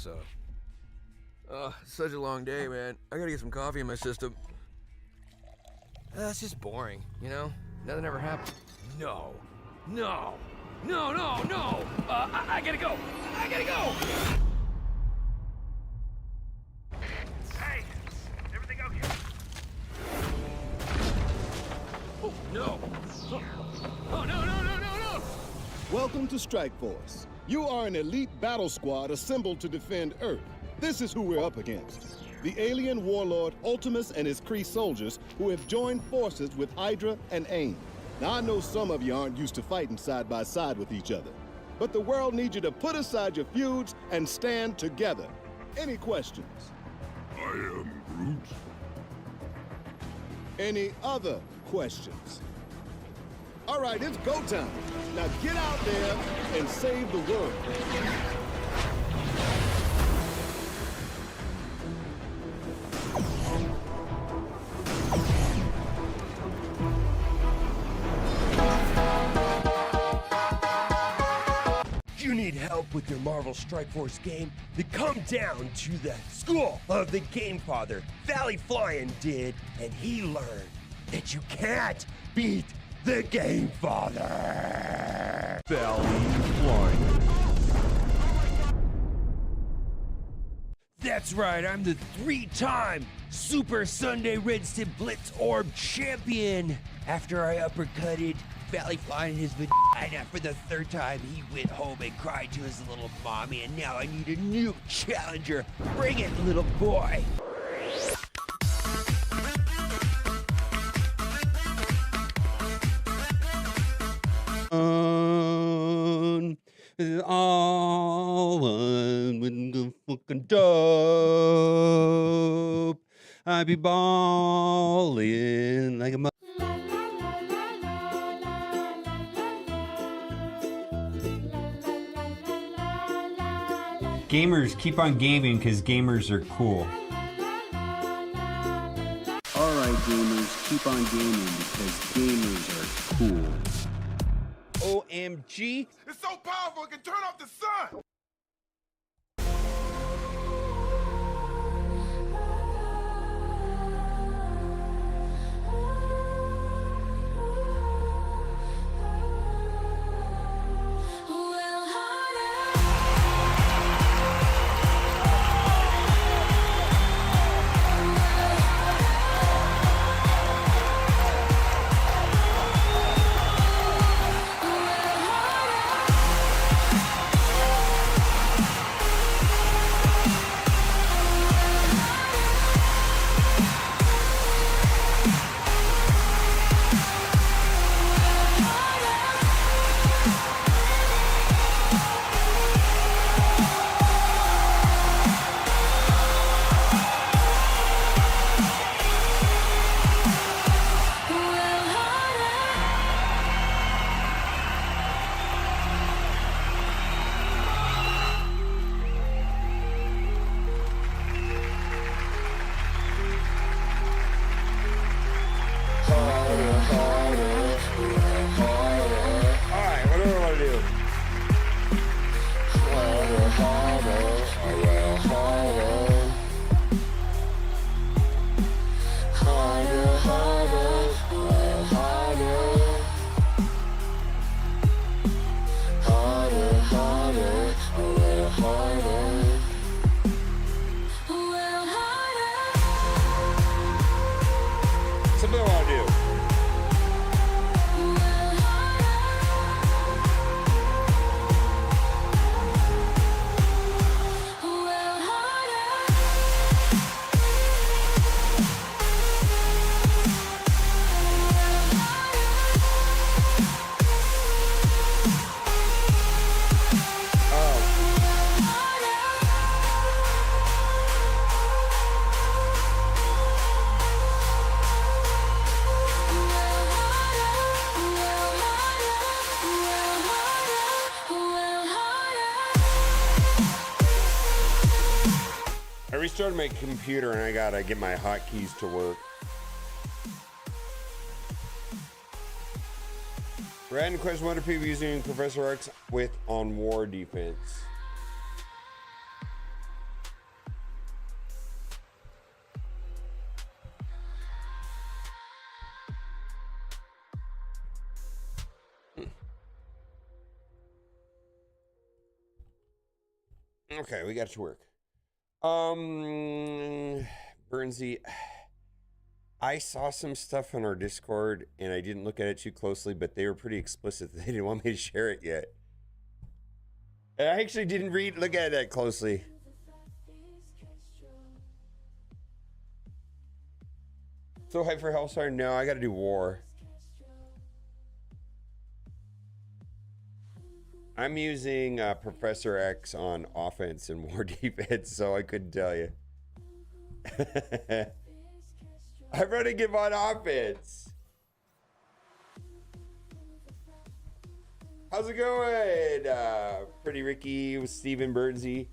so. Such a long day, man. I gotta get some coffee in my system. It's just boring, you know? Nothing ever happened. No. No. No, no, no! I gotta go! I gotta go! Hey! Everything okay? Oh, no! Oh, no, no, no, no, no! Welcome to Strike Force. You are an elite battle squad assembled to defend Earth. This is who we're up against. The alien warlord Ultimus and his Kree soldiers who have joined forces with Hydra and AIM. Now, I know some of you aren't used to fighting side by side with each other, but the world needs you to put aside your feuds and stand together. Any questions? I am Groot. Any other questions? All right, it's go time. Now get out there and save the world. You need help with your Marvel Strike Force game? Then come down to the school of the Game Father. Valley Flying did, and he learned that you can't beat the Game Father. Valley Flying. That's right, I'm the 3-time Super Sunday Redstone Blitz Orb champion. After I uppercutted Valley Flying in his vagina for the 3rd time, he went home and cried to his little mommy, and now I need a new challenger. Bring it, little boy. All one with the fucking dope. I be ballin' like a Gamers, keep on gaming because gamers are cool. Alright gamers, keep on gaming because gamers are cool. OMG. It's so powerful it can turn off the sun! Something I want to do. I restarted my computer and I gotta get my hotkeys to work. Random question: what are people using Professor X with on war defense? Okay, we got to work. Bernsey, I saw some stuff on our Discord and I didn't look at it too closely, but they were pretty explicit. They didn't want me to share it yet. And I actually didn't look at it that closely. So hype for Hellstar? No, I got to do War. I'm using Professor X on offense and War defense, so I couldn't tell you. I'm running him on offense. How's it going? Pretty Ricky with Steven Bernsey.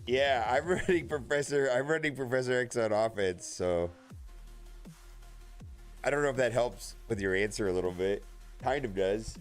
Yeah, I'm running Professor X on offense, so I don't know if that helps with your answer a little bit. Kind of does.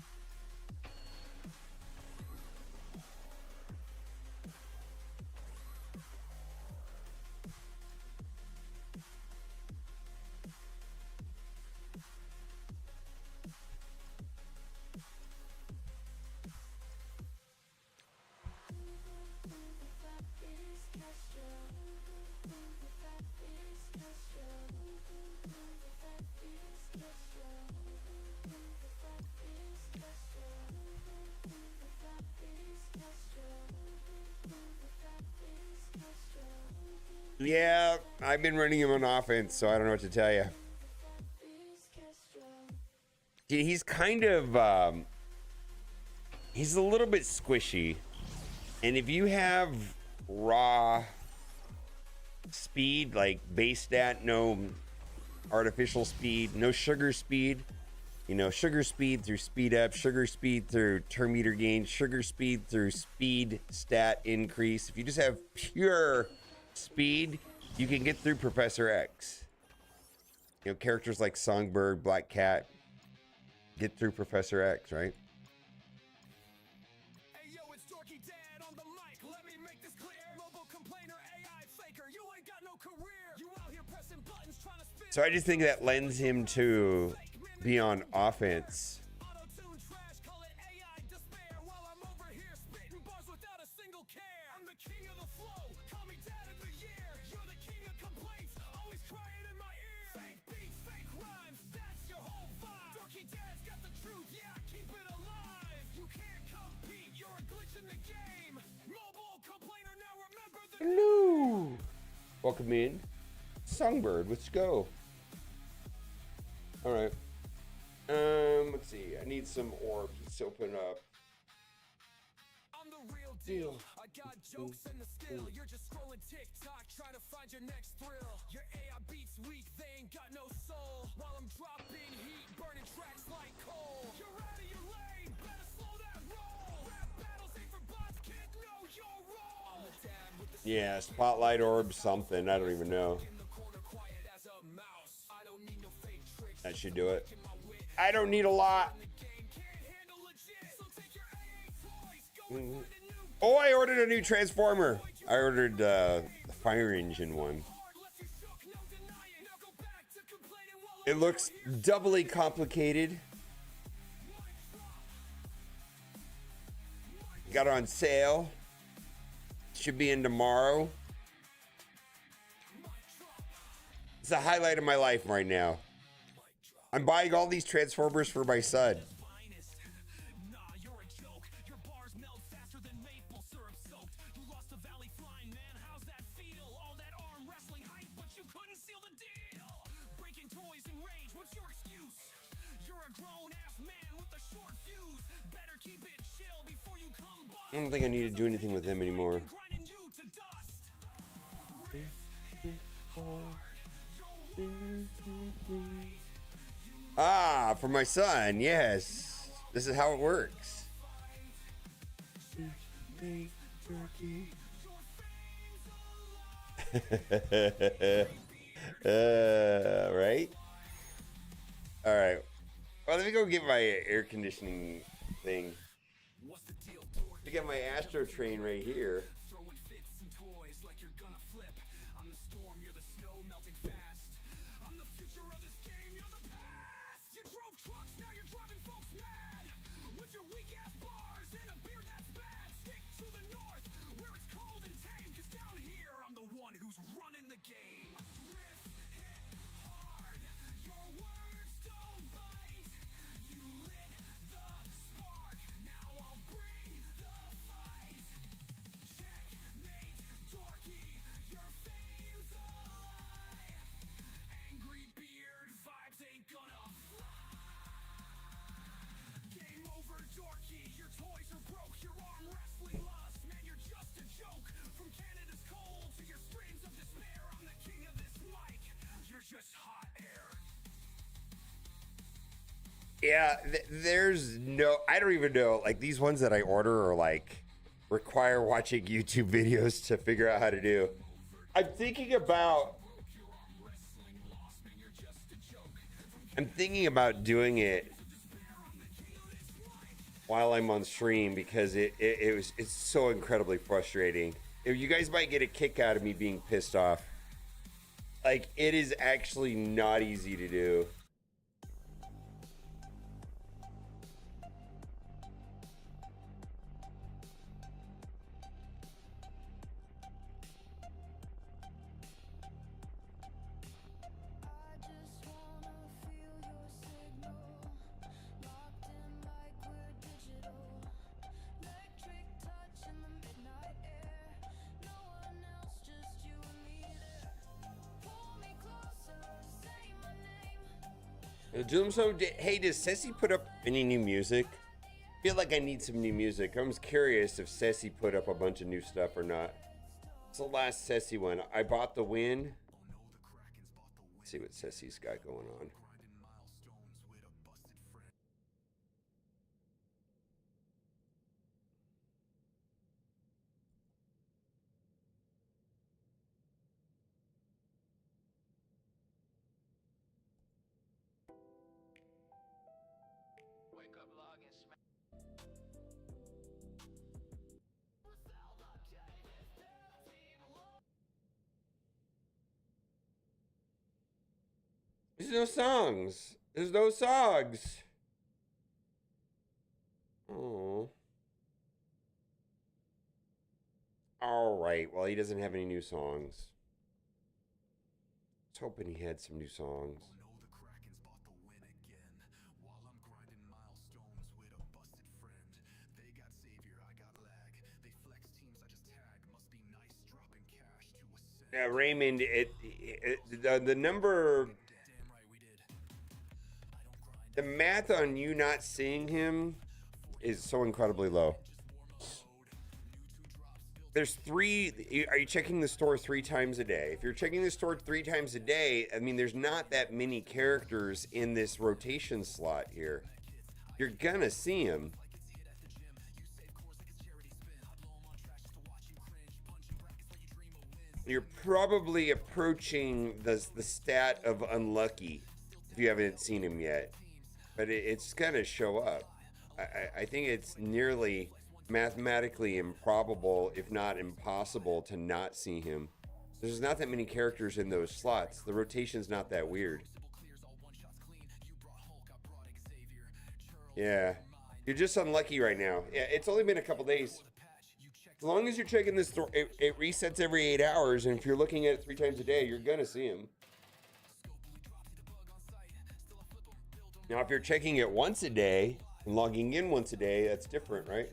Yeah, I've been running him on offense, so I don't know what to tell you. He's kind of, he's a little bit squishy. And if you have raw speed, like base stat, no artificial speed, no sugar speed, you know, sugar speed through speed up, sugar speed through turn meter gain, sugar speed through speed stat increase. If you just have pure speed, you can get through Professor X. You know, characters like Songbird, Black Cat get through Professor X, right? Hey yo, it's Dorky Dad on the mic. Let me make this clear. Mobile complainer, AI faker. You ain't got no career. You out here pressing buttons trying to spin. So I just think that lends him to be on offense. Auto-tune trash, call it AI despair. While I'm over here spitting bars without a single care. I'm the king of the flow. Call me Dad of the year. You're the king of complaints. Always crying in my ear. Fake beats, fake rhymes. That's your whole vibe. Dorky Dad's got the truth. Yeah, keep it alive. You can't compete. You're a glitch in the game. Mobile complainer. Now remember the Hello. Welcome in. Songbird, let's go. All right. Let's see. I need some orbs. Let's open up. I'm the real deal. I got jokes and the skill. You're just scrolling TikTok trying to find your next thrill. Your AI beats weak, they ain't got no soul. While I'm dropping heat, burning tracks like coal. You're out of your lane, better slow that roll. Rap battles ain't for bots, kid, know your role. I'm the dad with the Yeah, spotlight orb something. I don't even know. in the corner, quiet as a mouse. I don't need no fake tricks. That should do it. I don't need a lot. Oh, I ordered a new transformer. I ordered the fire engine one. It looks doubly complicated. Got it on sale. Should be in tomorrow. It's the highlight of my life right now. I'm buying all these transformers for my son. Nah, you're a joke. Your bars melt faster than maple syrup soaked. You lost the valley flying, man. How's that feel? All that arm wrestling hype, but you couldn't seal the deal. Breaking toys in rage, what's your excuse? You're a grown-ass man with a short fuse. Better keep it chill before you come by. I don't think I need to do anything with him anymore. Grinding you to dust. Ah, for my son, yes. This is how it works. Right? All right. Well, let me go get my air conditioning thing. Look at my Astro train right here. Throwing fits and toys like you're gonna flip. I'm the storm, you're the snow melting fast. I'm the future of this game, you're the past. You drove trucks, now you're driving folks mad. With your weak ass bars and a beard that's bad. Stick to the north, Yeah, there's no, I don't even know. Like these ones that I order are like require watching YouTube videos to figure out how to do. I'm thinking about doing it while I'm on stream because it's so incredibly frustrating. You guys might get a kick out of me being pissed off. Like it is actually not easy to do. Hey, does Ceci put up any new music? I feel like I need some new music. I'm curious if Ceci put up a bunch of new stuff or not. It's the last Ceci one. I bought the win. Let's see what Ceci's got going on. There's no songs. There's no songs. Oh. All right. Well, he doesn't have any new songs. I was hoping he had some new songs. Yeah, Raymond, the number, the math on you not seeing him is so incredibly low. There's three. Are you checking the store 3 times a day? If you're checking the store 3 times a day, I mean, there's not that many characters in this rotation slot here. You're gonna see him. You're probably approaching the stat of unlucky if you haven't seen him yet, but it's gonna show up. I think it's nearly mathematically improbable, if not impossible, to not see him. There's not that many characters in those slots. The rotation's not that weird. Yeah, you're just unlucky right now. Yeah, it's only been a couple days. As long as you're checking this store, it resets every 8 hours, and if you're looking at it 3 times a day, you're gonna see him. Now, if you're checking it once a day and logging in once a day, that's different, right?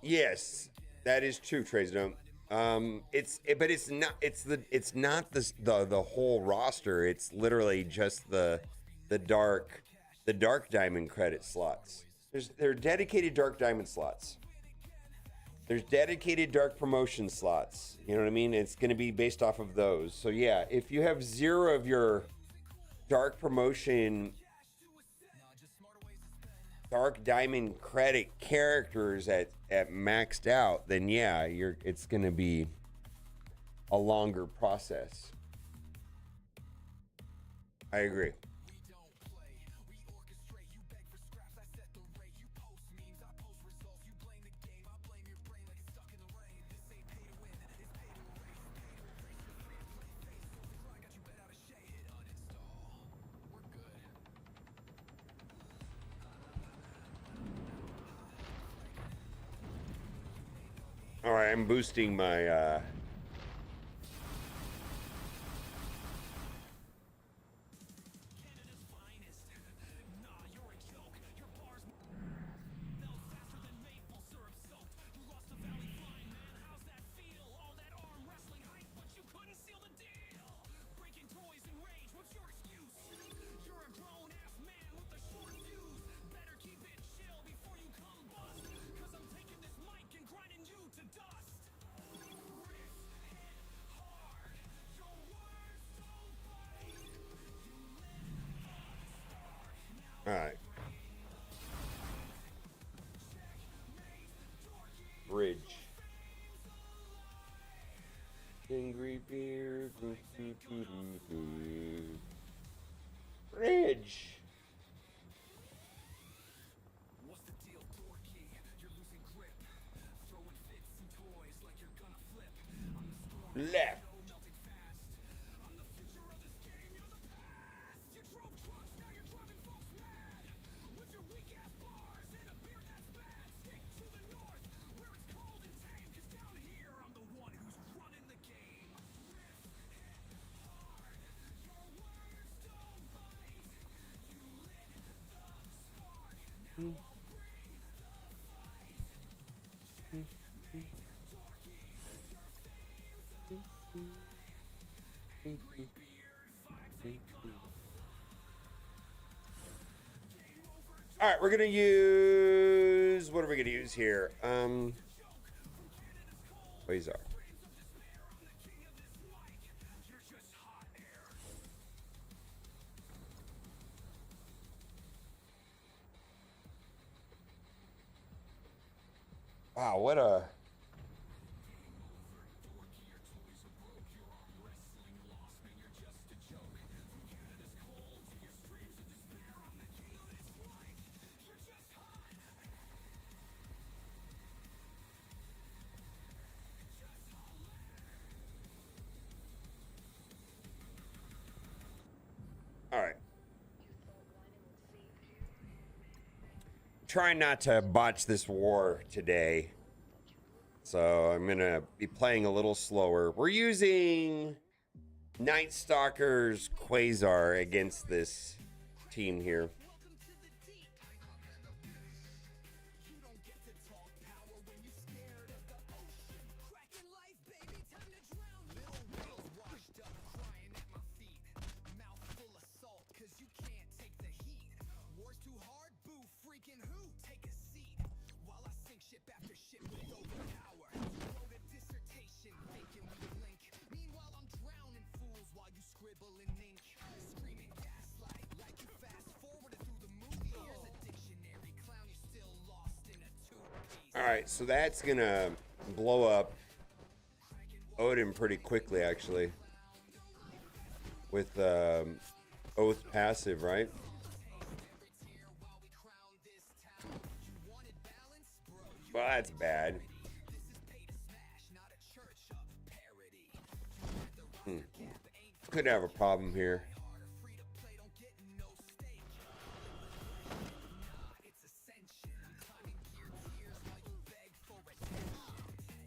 Yes, that is true, Trace. It's not the whole roster. It's literally just the dark diamond credit slots. There are dedicated dark diamond slots. There's dedicated dark promotion slots. You know what I mean? It's going to be based off of those. So yeah, if you have 0 of your dark promotion, dark diamond credit characters at maxed out, then yeah, it's going to be a longer process. I agree. All right, I'm boosting my All right. Bridge. Angry beer. Bridge. What's the deal, dorky? You're losing grip. Throwing fits and toys like you're gonna flip. I'm the storm. Left. Melting fast. I'm the future of this game. You're the past. You drove trucks, now you're driving folks mad. With your weak ass bars and a beer that's bad. Stick to the north, where it's cold and tame. 'Cause down here, I'm the one who's running the game. Riff, hit, hard. Your words don't bite. You lit the spark. Now I'll bring the fight. All right, we're gonna use. What are we gonna use here? Quasar. Wow, what a. All right. Trying not to botch this war today. So I'm going to be playing a little slower. We're using Night Stalker's Quasar against this team here. All right, so that's gonna blow up Odin pretty quickly, actually, with Oath passive, right? Well, that's bad. Could have a problem here.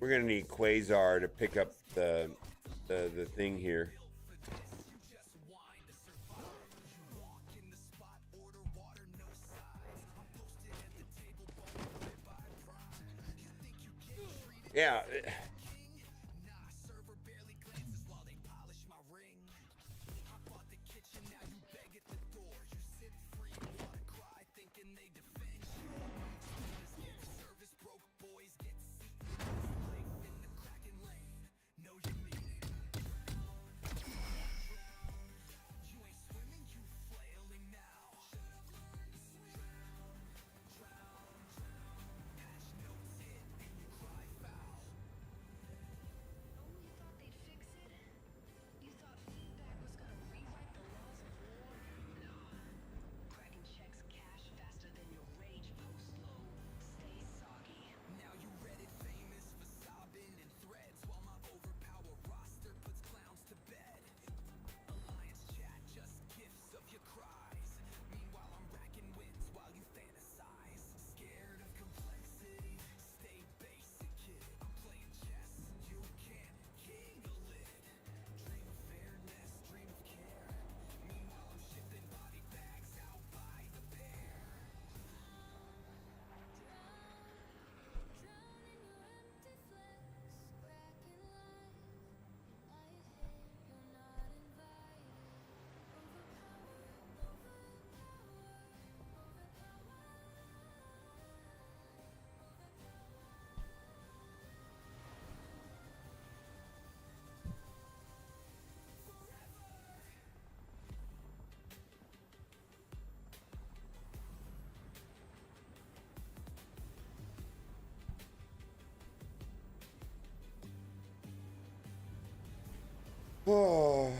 We're gonna need Quasar to pick up the thing here. Yeah. Oh,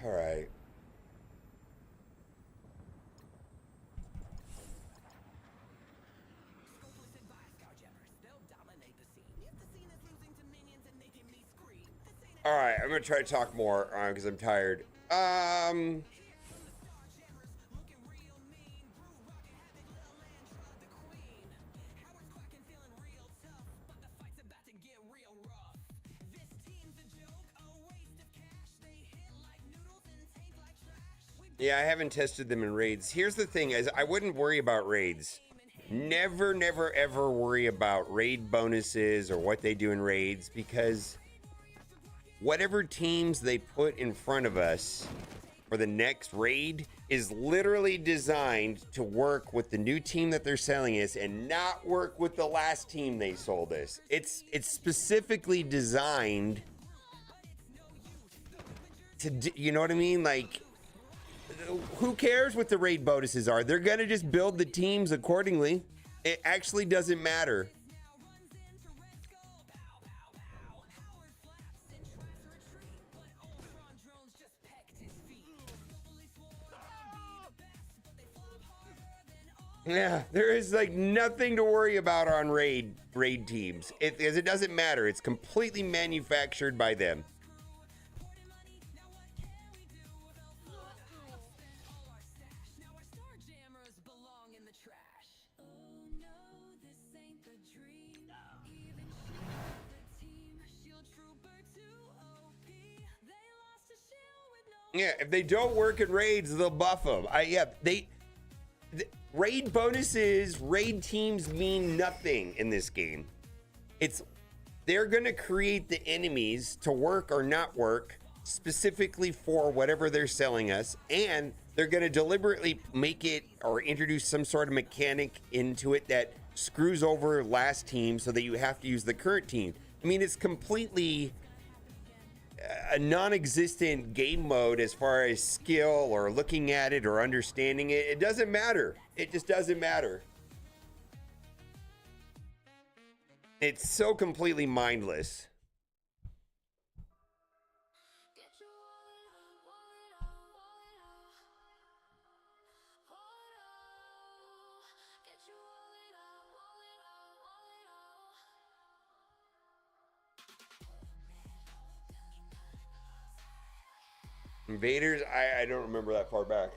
all right. All right, I'm gonna try to talk more because I'm tired. Yeah, I haven't tested them in raids. Here's the thing is I wouldn't worry about raids. Never, never, ever worry about raid bonuses or what they do in raids, because whatever teams they put in front of us for the next raid is literally designed to work with the new team that they're selling us and not work with the last team they sold us. It's specifically designed to, you know what I mean? Like, who cares what the raid bonuses are? They're gonna just build the teams accordingly. It actually doesn't matter. Yeah, there is like nothing to worry about on raid teams. Because it doesn't matter. It's completely manufactured by them. Yeah, if they don't work in raids, they'll buff them. Raid bonuses, raid teams mean nothing in this game. They're gonna create the enemies to work or not work specifically for whatever they're selling us, and they're gonna deliberately make it or introduce some sort of mechanic into it that screws over last team so that you have to use the current team. I mean, it's completely a non-existent game mode as far as skill or looking at it or understanding it. It doesn't matter. It just doesn't matter. It's so completely mindless. Invaders, I don't remember that far back.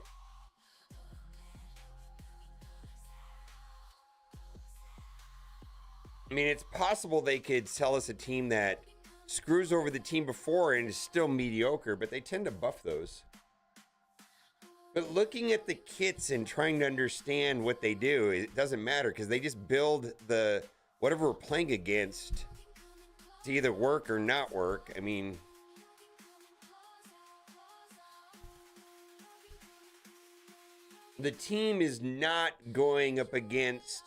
I mean, it's possible they could sell us a team that screws over the team before and is still mediocre, but they tend to buff those. But looking at the kits and trying to understand what they do, it doesn't matter because they just build the whatever we're playing against to either work or not work. I mean, the team is not going up against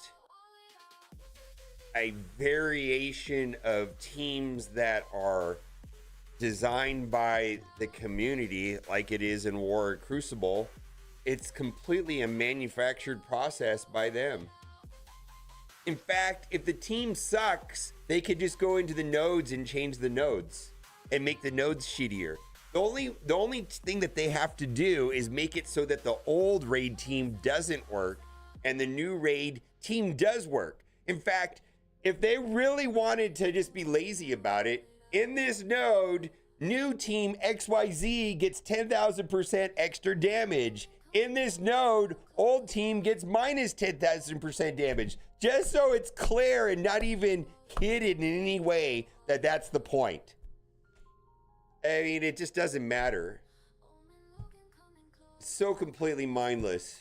a variation of teams that are designed by the community like it is in War or Crucible. It's completely a manufactured process by them. In fact, if the team sucks, they could just go into the nodes and change the nodes and make the nodes shittier. The only thing that they have to do is make it so that the old raid team doesn't work and the new raid team does work. In fact, if they really wanted to just be lazy about it, in this node, new team XYZ gets 10,000% extra damage. In this node, old team gets minus 10,000% damage. Just so it's clear and not even hidden in any way that that's the point. I mean, it just doesn't matter. It's so completely mindless.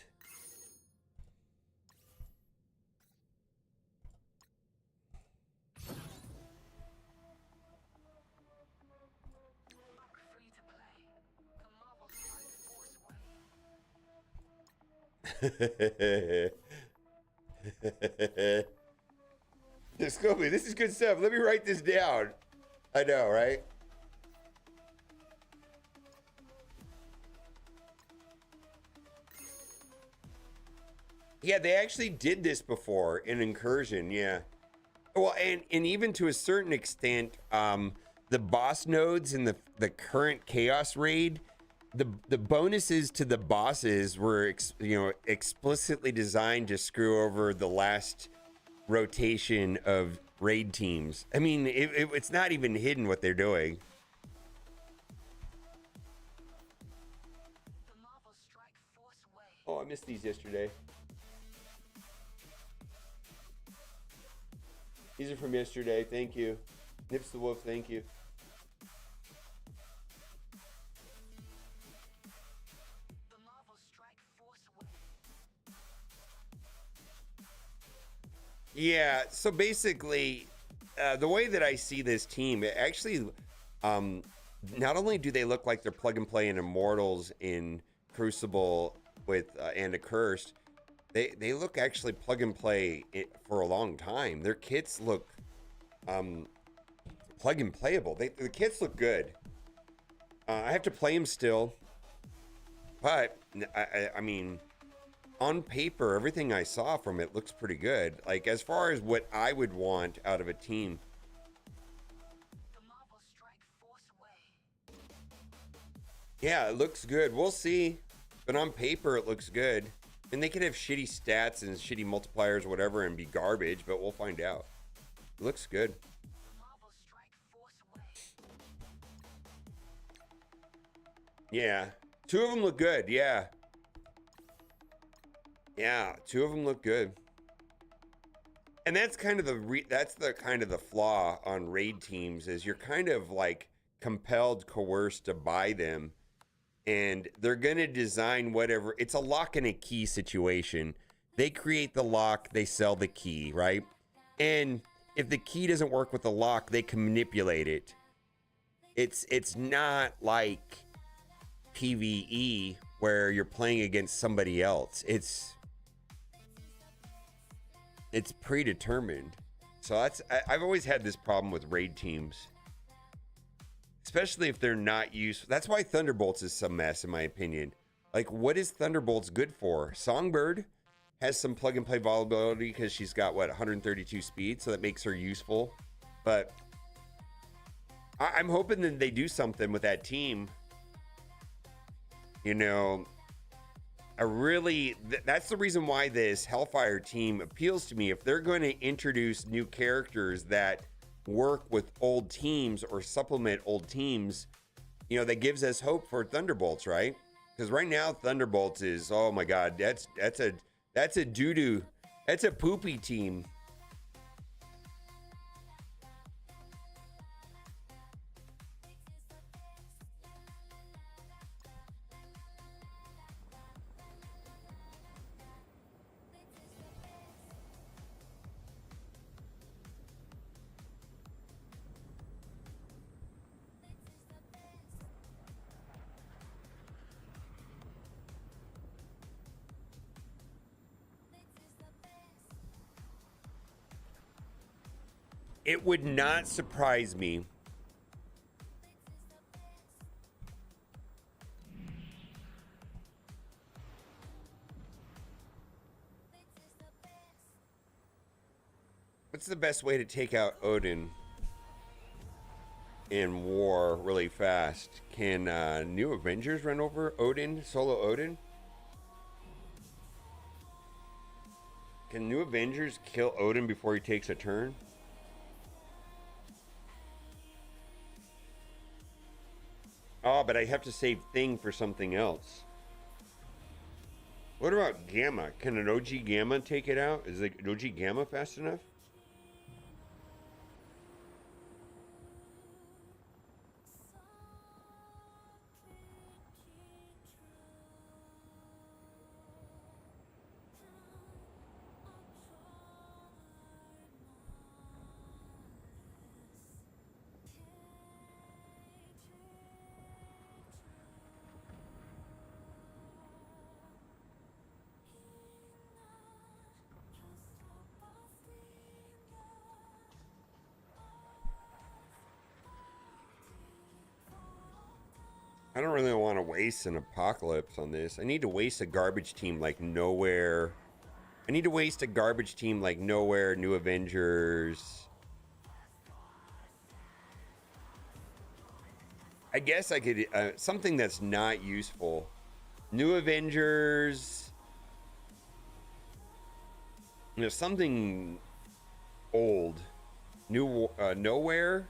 Scopy, this is good stuff. Let me write this down. I know, right? Yeah, they actually did this before in Incursion, yeah. Well, and even to a certain extent, the boss nodes in the current Chaos raid, the bonuses to the bosses were explicitly designed to screw over the last rotation of raid teams. I mean, it's not even hidden what they're doing. Oh, I missed these yesterday. These are from yesterday. Thank you. Nips the Wolf, thank you. Yeah, so basically, the way that I see this team, it actually, not only do they look like they're plug and play in Immortals in Crucible with and Accursed, they look actually plug and play for a long time. Their kits look plug and playable. The kits look good. I have to play them still, but I mean, on paper, everything I saw from it looks pretty good. Like, as far as what I would want out of a team. Yeah, it looks good. We'll see. But on paper, it looks good. And they could have shitty stats and shitty multipliers or whatever and be garbage, but we'll find out. It looks good. Yeah. Two of them look good, yeah. Yeah, two of them look good. And that's kind of the kind of the flaw on raid teams is you're kind of like compelled, coerced to buy them, and they're gonna design whatever. It's a lock and a key situation. They create the lock, they sell the key, right? And if the key doesn't work with the lock, they can manipulate it. It's not like PvE where you're playing against somebody else. It's predetermined. So I've always had this problem with raid teams, especially if they're not used. That's why Thunderbolts is some mess, in my opinion. Like, what is Thunderbolts good for? Songbird has some plug and play vulnerability because she's got 132 speed, so that makes her useful. But I'm hoping that they do something with that team. You know, that's the reason why this Hellfire team appeals to me. If they're going to introduce new characters that work with old teams or supplement old teams, you know, that gives us hope for Thunderbolts, right? Because right now Thunderbolts is, oh my God, that's a doo-doo, that's a poopy team. It would not surprise me what's the best way to take out Odin in war really fast? Can New Avengers run over Odin, solo Odin? Can New Avengers kill Odin before he takes a turn? Oh, but I have to save Thing for something else. What about Gamma? Can an OG Gamma take it out? Is an OG Gamma fast enough? I don't really want to waste an Apocalypse on this. I need to waste a garbage team like Nowhere. I need to waste a garbage team like Nowhere, New Avengers. I guess I could something that's not useful. New Avengers. You know, something old. New Nowhere.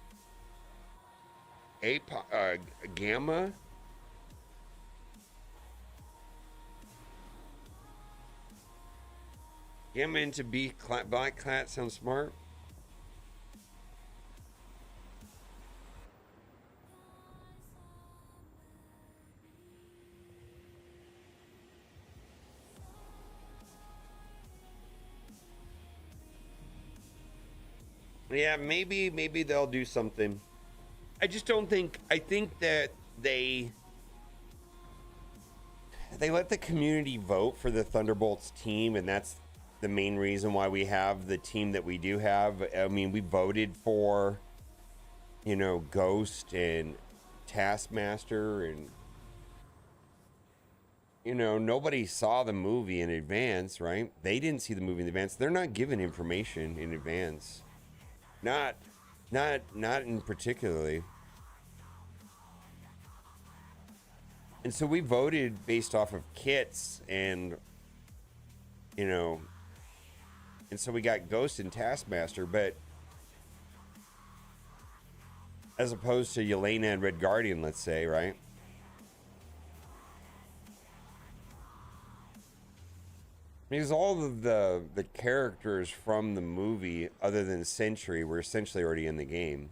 Gamma. Gamma into Black Cat sounds smart. Yeah, maybe they'll do something. I just don't think. I think that they let the community vote for the Thunderbolts team, and that's the main reason why we have the team that we do have. I mean, we voted for, you know, Ghost and Taskmaster, and you know, nobody saw the movie in advance, right? They didn't see the movie in advance. They're not given information in advance. Not in particularly. And so we voted based off of kits, and you know, and so we got Ghost and Taskmaster, but as opposed to Yelena and Red Guardian, let's say, right? Because all of the characters from the movie, other than Sentry, were essentially already in the game.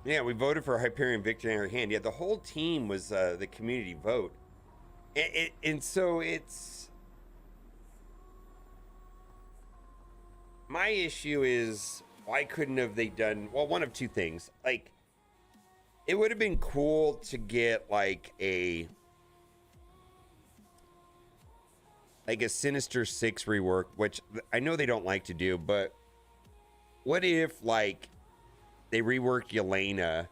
Yeah, we voted for Hyperion Victory in our hand. Yeah, the whole team was the community vote. And so it's... My issue is, why couldn't have they done... Well, one of two things. Like, it would have been cool to get, like a Sinister Six rework, which I know they don't like to do, but what if, like, they rework Yelena,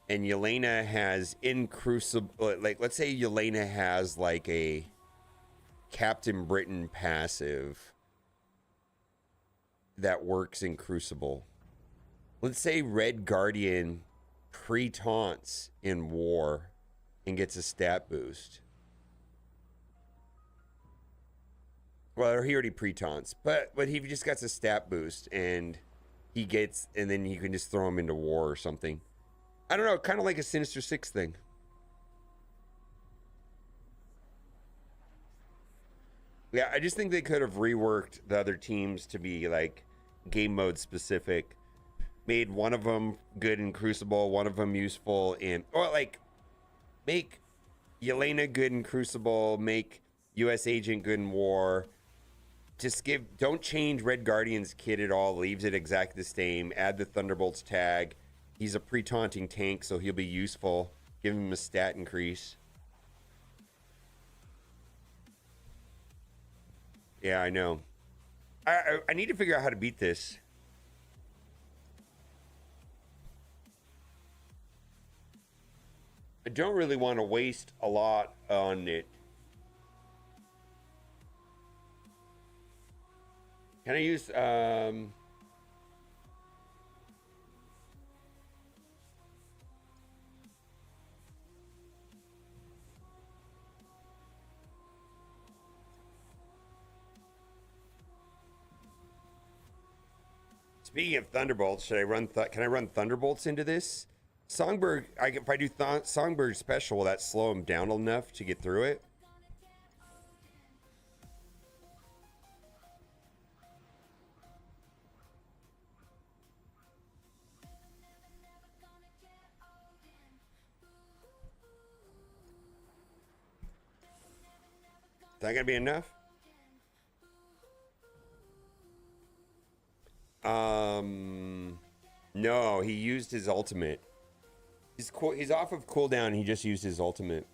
and Yelena has Crucible, like, let's say Yelena has, like, a Captain Britain passive that works in Crucible. Let's say Red Guardian pre-taunts in War and gets a stat boost. Well, he already pre-taunts, but he just got a stat boost, and he gets, and then you can just throw him into War or something. I don't know, kind of like a Sinister Six thing. Yeah, I just think they could have reworked the other teams to be like game mode specific. Made one of them good in Crucible, one of them useful in, or like make Yelena good in Crucible, make US Agent good in War. Just don't change Red Guardian's kit at all, leaves it exactly the same. Add the Thunderbolts tag. He's a pre-taunting tank, so he'll be useful. Give him a stat increase. Yeah, I know. I need to figure out how to beat this. I don't really want to waste a lot on it. Can I use speaking of Thunderbolts, should I run can I run Thunderbolts into this? Songbird, if I do Songbird special, will that slow him down enough to get through it? Is that gonna be enough? No, he used his ultimate. He's off of cooldown. He just used his ultimate.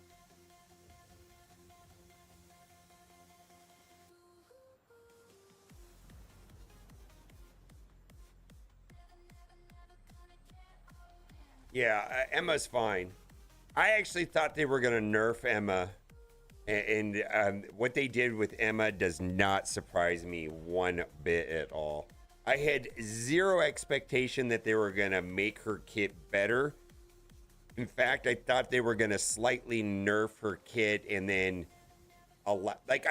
Yeah, Emma's fine. I actually thought they were gonna nerf Emma, and what they did with Emma does not surprise me one bit at all. I had zero expectation that they were gonna make her kit better. In fact, I thought they were gonna slightly nerf her kit and then I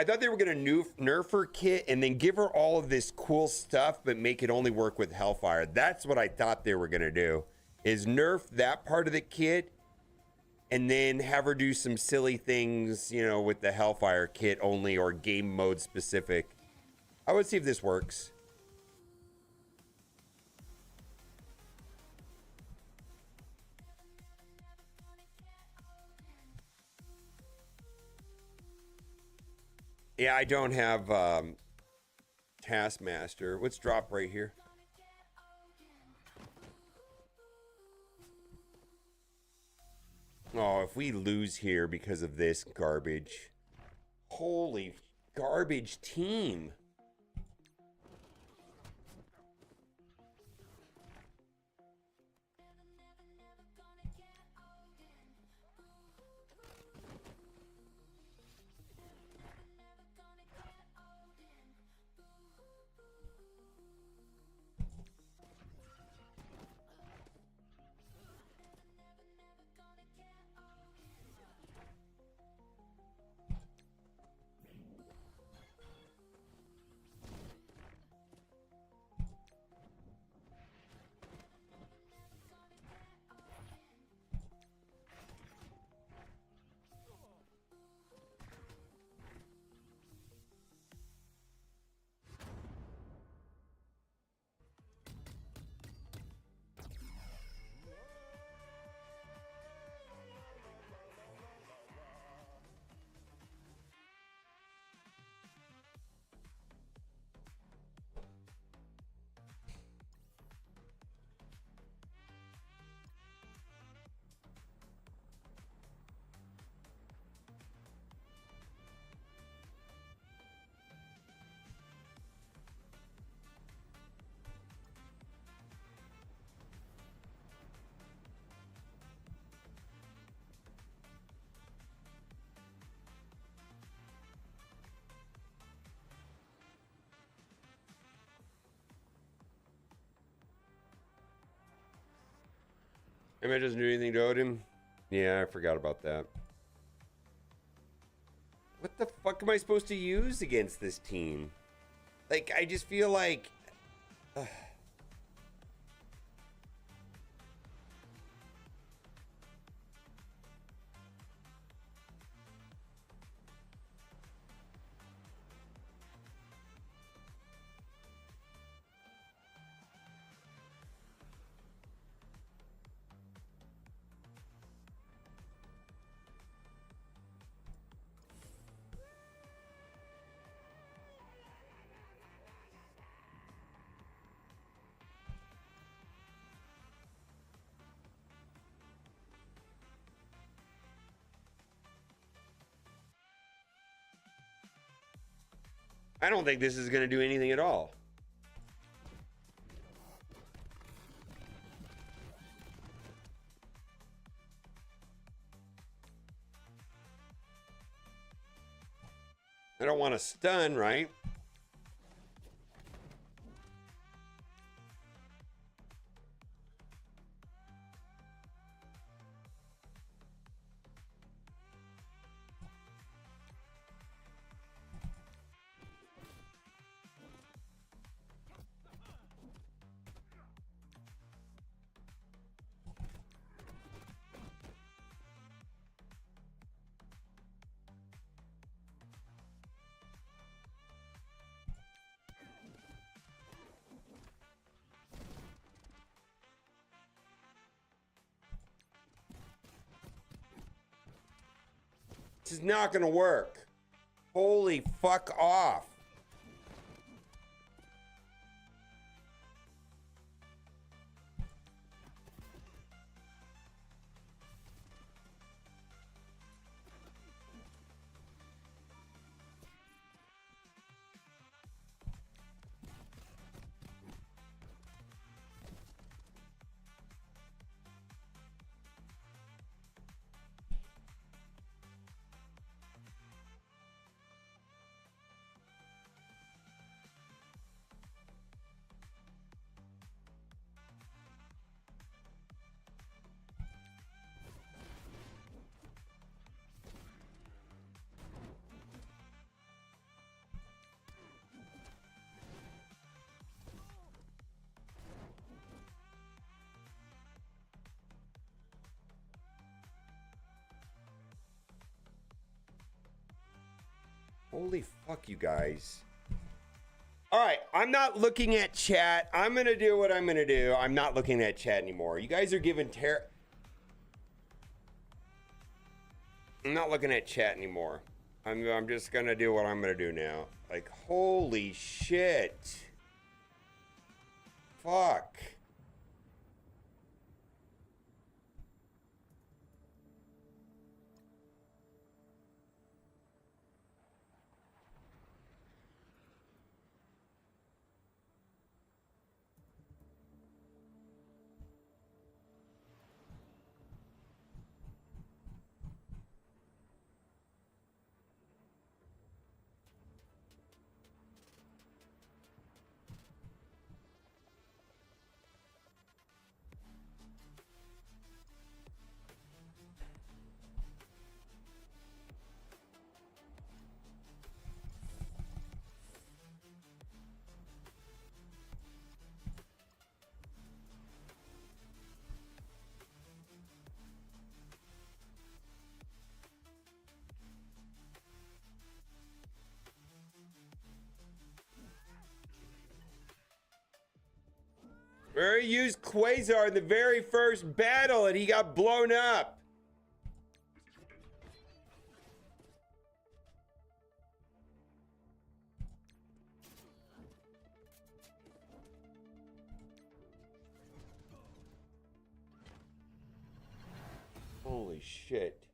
thought they were gonna nerf her kit and then give her all of this cool stuff, but make it only work with Hellfire. That's what I thought they were gonna do, is nerf that part of the kit and then have her do some silly things, you know, with the Hellfire kit only or game mode specific. I would see if this works. Yeah, I don't have Taskmaster. Let's drop right here. Oh, if we lose here because of this garbage. Holy garbage team. Emma doesn't do anything to Odin? Yeah, I forgot about that. What the fuck am I supposed to use against this team? Like, I just feel like... I don't think this is going to do anything at all. I don't want to stun, right? This is not gonna work. Holy fuck off. Holy fuck, you guys. All right, I'm not looking at chat. I'm going to do what I'm going to do. I'm not looking at chat anymore. You guys are giving I'm not looking at chat anymore. I'm just going to do what I'm going to do now. Like, holy shit. Fuck. Where he used Quasar in the very first battle and he got blown up. Holy shit.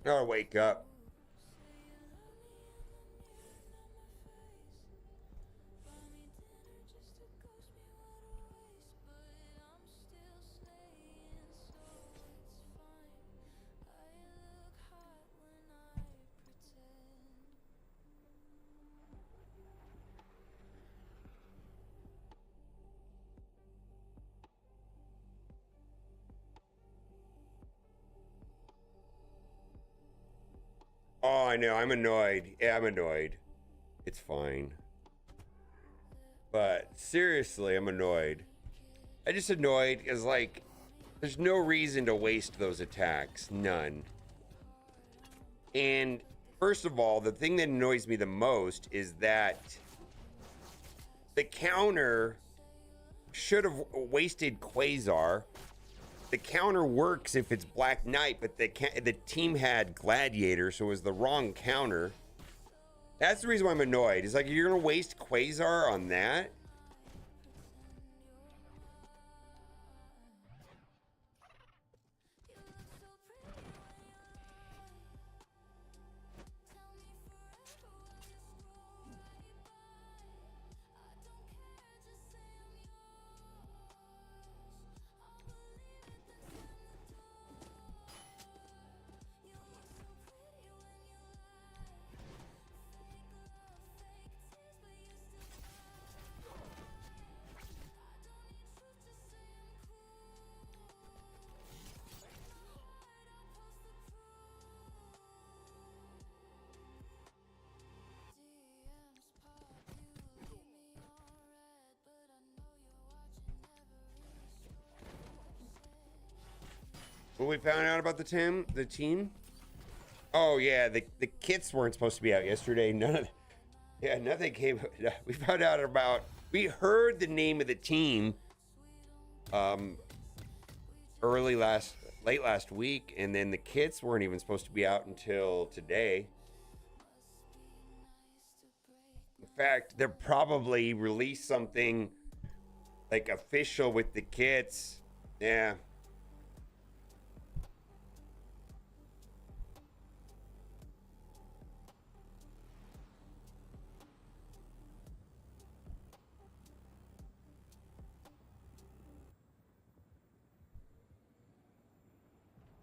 Oh, wake up. Oh, I know. I'm annoyed. Yeah, I'm annoyed. It's fine. But seriously, I'm annoyed. I just annoyed because, like, there's no reason to waste those attacks. None. And first of all, the thing that annoys me the most is that the counter should have wasted Quasar. The counter works if it's Black Knight, but the team had Gladiator, so it was the wrong counter. That's the reason why I'm annoyed. It's like, you're gonna waste Quasar on that? What we found out about the team? Oh yeah, the kits weren't supposed to be out yesterday. Nothing came. We found out about. We heard the name of the team, late last week, and then the kits weren't even supposed to be out until today. In fact, they'll probably release something like official with the kits. Yeah.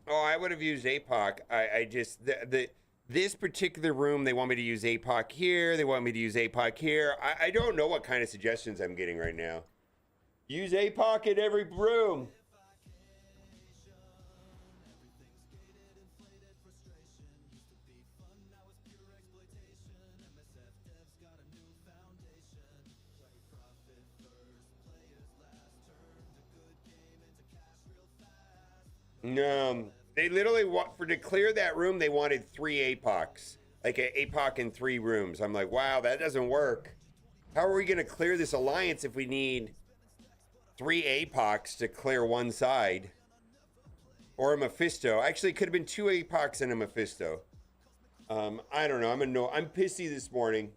Oh, I would have used APOC. I just this particular room, they want me to use APOC here. They want me to use APOC here. I don't know what kind of suggestions I'm getting right now. Use APOC in every room. No, they literally to clear that room, they wanted 3 APOCs, like an APOC in 3 rooms. I'm like, wow, that doesn't work. How are we gonna clear this alliance if we need 3 APOCs to clear one side? Or a Mephisto. Actually, it could have been 2 APOCs and a Mephisto. I don't know. I'm pissy this morning.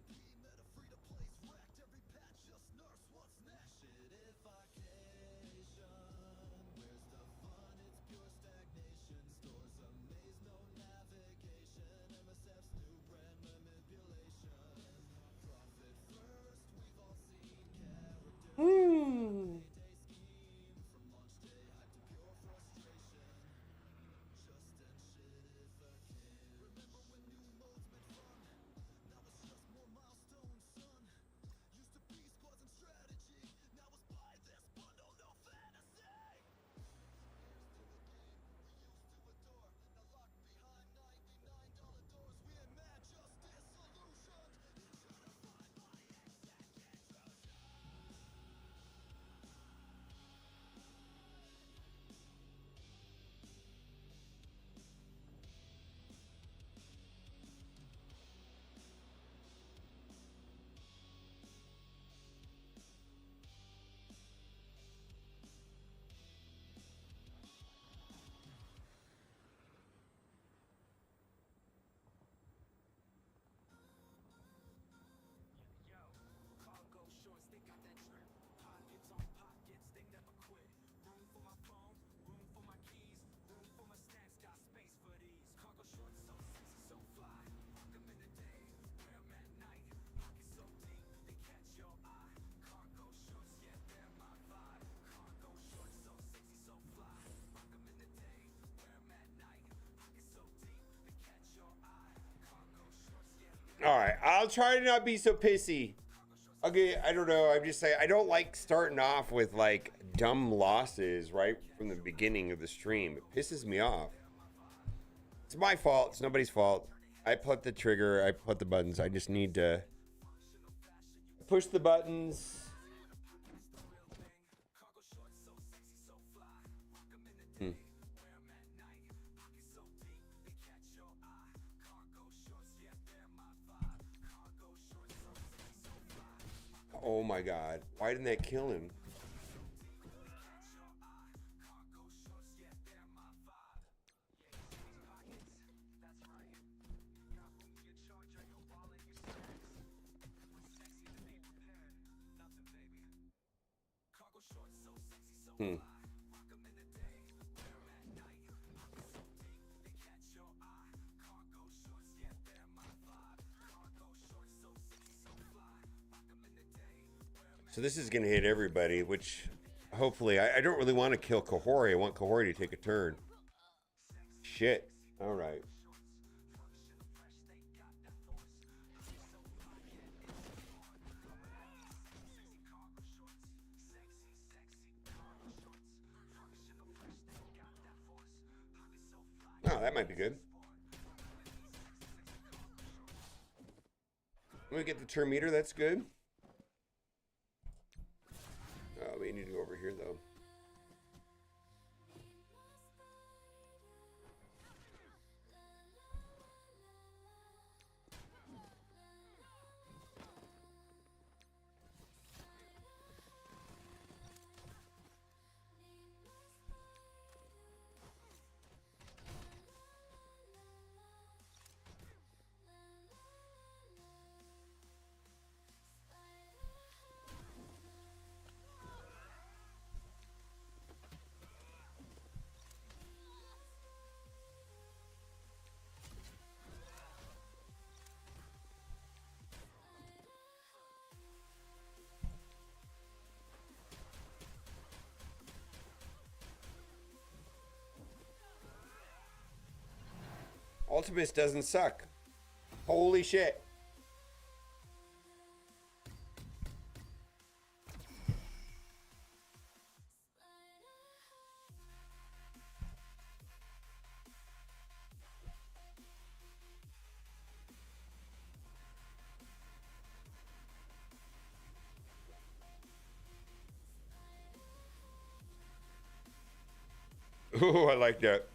All right, I'll try to not be so pissy. Okay, I don't know. I'm just saying, I don't like starting off with like dumb losses right from the beginning of the stream. It pisses me off. It's my fault. It's nobody's fault. I put the trigger. I put the buttons. I just need to push the buttons. Oh my God. Why didn't that kill him? So this is going to hit everybody, which hopefully, I don't really want to kill Kahori. I want Kahori to take a turn. Shit. All right. Oh, that might be good. Let me get the turn meter. That's good. Oh, we need to go over here, though. Ultimus doesn't suck. Holy shit. Ooh, I like that.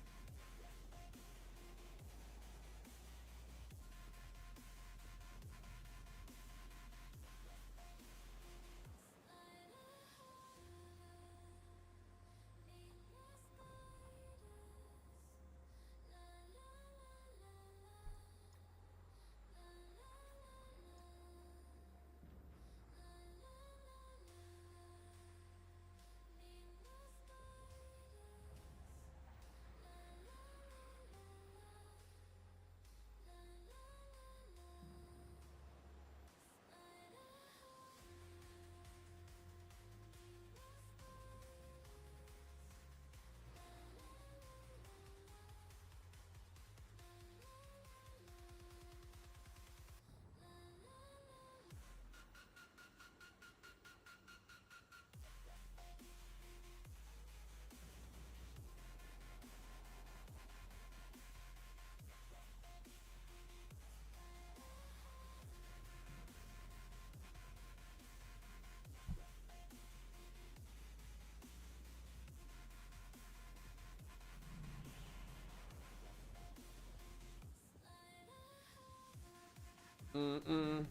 Mm-mm.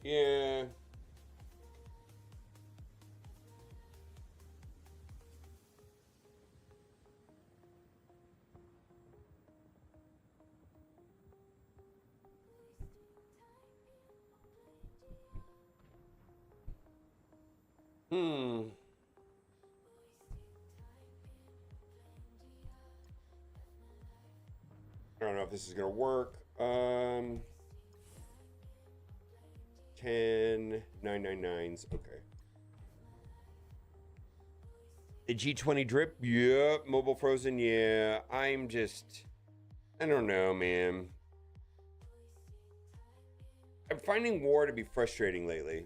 Yeah. Hmm. I don't know if this is gonna work. 10 999s. Okay. The G20 drip. Yep. Mobile frozen. Yeah. I don't know, man. I'm finding war to be frustrating lately.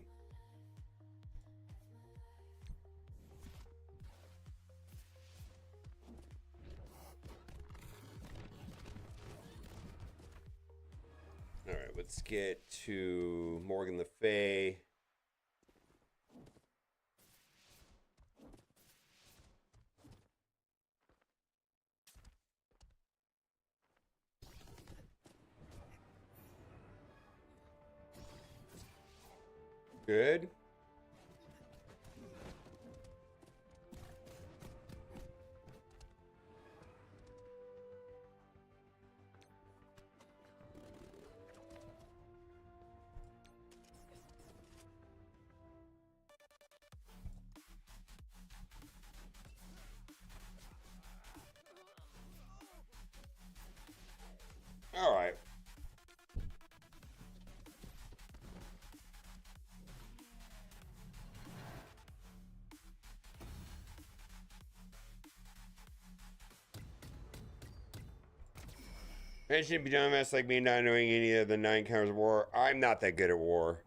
All right, let's get to Morgan Le Fay. Good. All right. I shouldn't be dumbass like me not knowing any of the 9 counters of war. I'm not that good at war.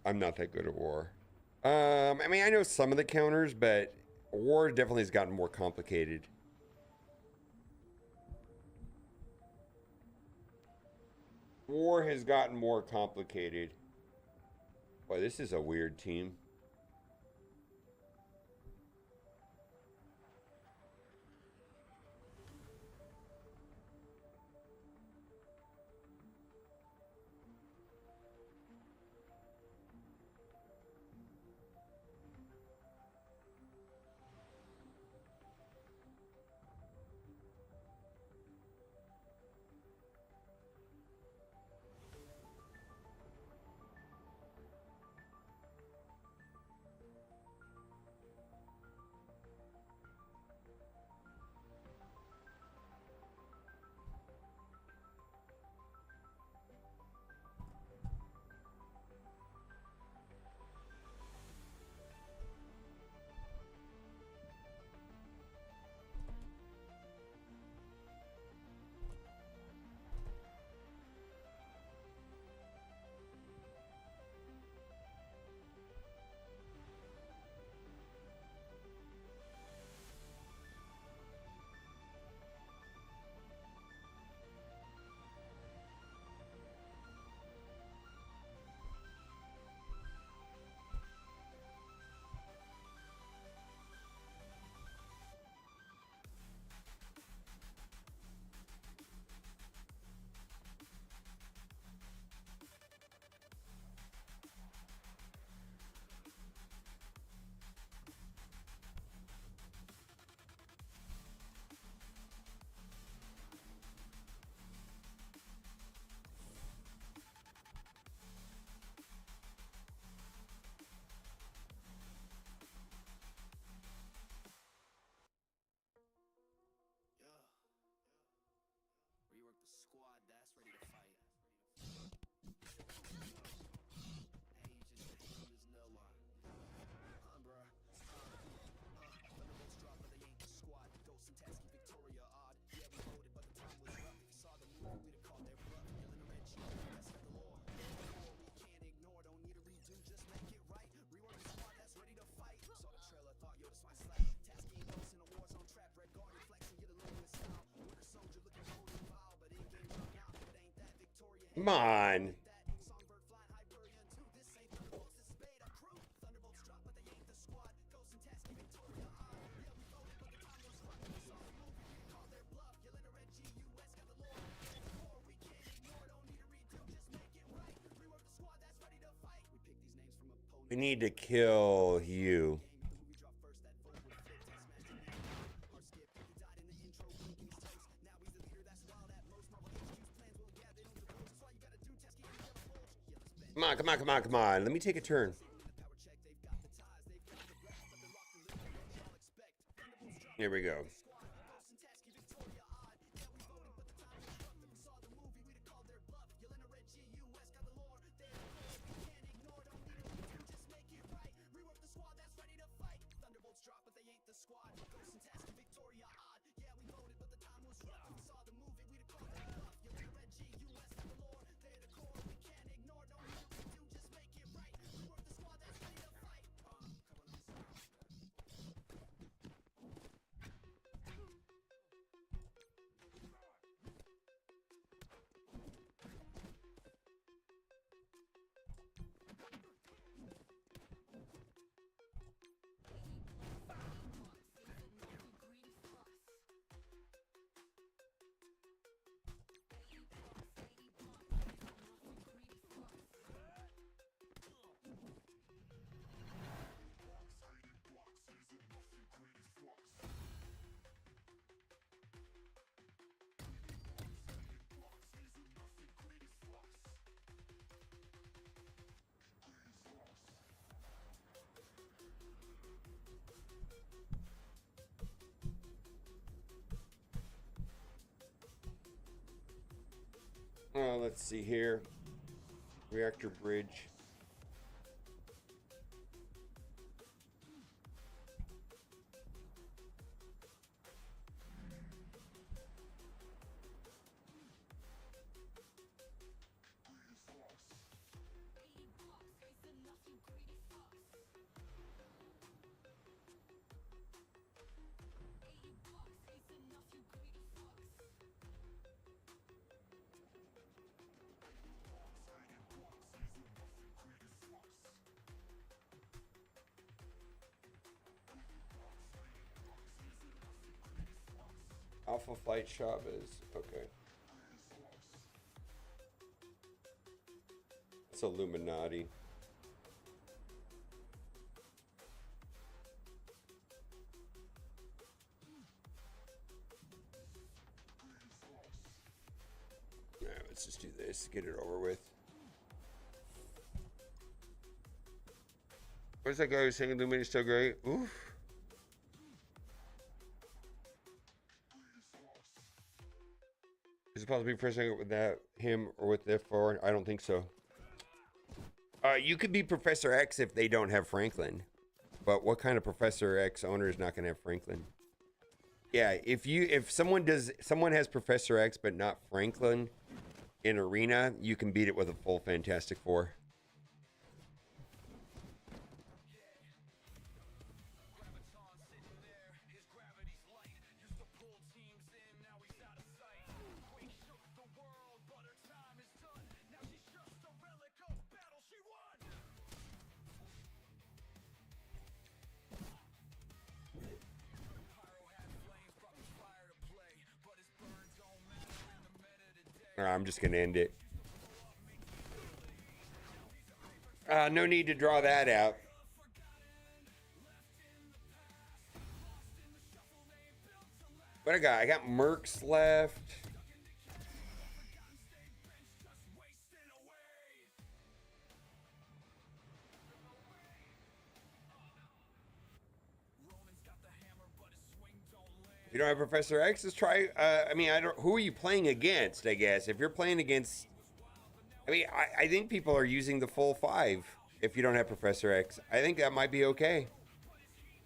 I'm not that good at war. I mean, I know some of the counters, but war definitely has gotten more complicated. War has gotten more complicated. Boy, this is a weird team. Rework the squad that's ready to fight. Asian pain is no one. Bruh. Thunderbolts drop, but they ain't the squad. Ghosts and Tasky, Victoria odd. Yeah, we voted, but the time was rough. We saw the move, we'd have called their bluff. Yelling a red cheek, that's the law. We can't ignore, don't need a redo, just make it right. Rework the squad that's ready to fight. Saw the trailer, thought, yo, this my slap. Tasky and Ghosts in a war zone trap. Red Guardian flexing, get a little with style. Winter Soldier looking cold and foul, but in game run out. It ain't that Victoria. Come on. Songbird flying Hyperion too. This ain't Thunderbolts, this is Beta Crew. Thunderbolts drop, but they ain't the squad. Ghosts and Tasky, Victoria on. Yeah, we voted, but the time was rough. We saw the movie, we called their bluff. Yelling a red GUS got the lore. We can't ignore, don't need a redo, just make it right. Rework We need to kill you. Come on, come on, come on, come on. Let me take a turn. Here we go. Let's see here. Reactor bridge. Alpha Flight Chavez. Okay. It's Illuminati. Alright, let's just do this. Get it over with. Where's that guy who's saying Illuminati's so great? Oof. Is it possible to be Professor with that him or with F4? I don't think so. You could be Professor X if they don't have Franklin. But what kind of Professor X owner is not going to have Franklin? Yeah, if someone has Professor X but not Franklin in Arena, you can beat it with a full Fantastic Four. I'm just going to end it. No need to draw that out. What I got? I got Mercs left. If you don't have Professor X, let's try. I mean, who are you playing against? I guess if you're playing against, I mean, I think people are using the full 5. If you don't have Professor X, I think that might be okay.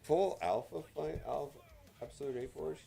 Full Alpha Flight, Alpha, Absolute A-Force.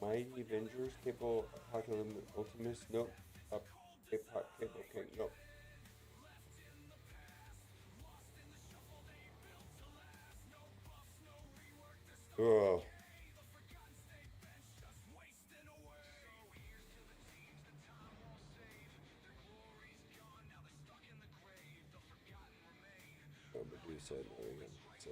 Mighty Avengers, Cable, Apocalypse, Ultimus, nope. Up, Cable King, nope. Ugh. Oh, Medusa, there we go, Medusa.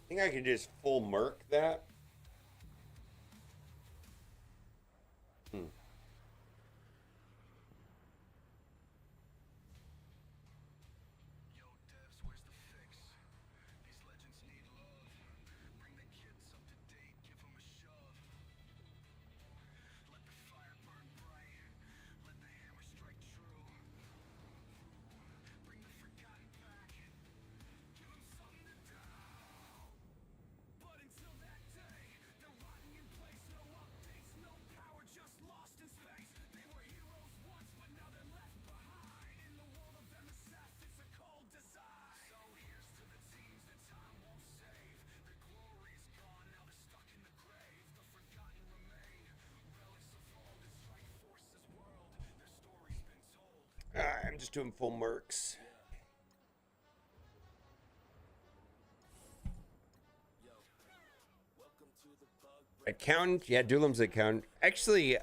I think I could just full merc that. But until that day, they're rotting in place. No updates, no power, just lost in space. They were heroes once, but now they're left behind. In the world of MSF, it's a cold design. So here's to the teams that time won't save. Their glory's gone, now they're stuck in the grave. The forgotten remain, relics of all the Strike Force's world. Their story's been told. I'm just doing full mercs. Accountant, yeah, Doolim's accountant. Actually,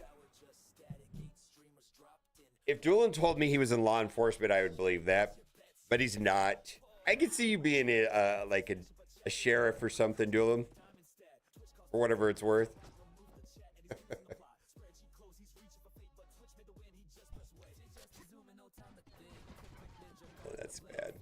if Doolim told me he was in law enforcement, I would believe that, but he's not. I could see you being like a sheriff or something, Doolim, for whatever it's worth. Oh, that's bad.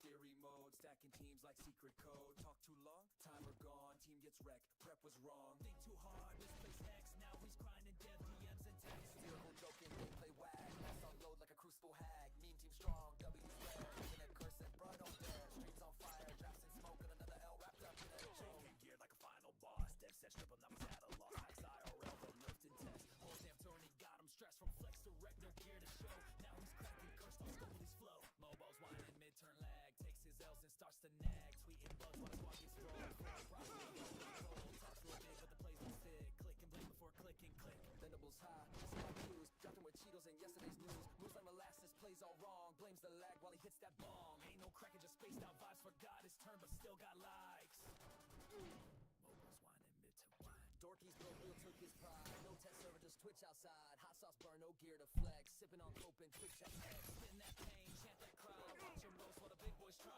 Theory mode, stacking teams like secret code. Talk too long, timer gone, team gets wrecked, prep was wrong. Think too hard, misplaced X, now he's grinding dev DMs and texts. Lyrical joking, gameplay wag, lost on load like a crucible hag. Meme team strong, W's rare, internet curse and blood on there. Streets on fire, drops in smoke and another L wrapped up in a joke. Geared like a final boss, dev set strip him, now he's at a loss. Max IRL, the lift and test. Whole damn tourney got him stressed from flex to wreck, no gear to show. Now he's cracking, cursed on Scully's flow. Mobile's whining, mid-turn lag, takes his L's and starts to nag. Tweeting bugs while his walk gets rolled. Talks real big, but the plays don't stick. Click and blink before click and click. Vendables high, just like clues. Dropped him with Cheetos in yesterday's news. Moves like molasses, plays all wrong. Blames the lag while he hits that bong. Ain't no cracking, just spaced out vibes. Forgot his turn, but still got likes. Mobile's whining, mid to wine. Dorky's broke, Will took his pride. No test server, just Twitch outside. Hot sauce burn, no gear to flex. Sipping on cope and Twitch at X. Spin that pain, chant that crowd. Watch him roast while the big boys try.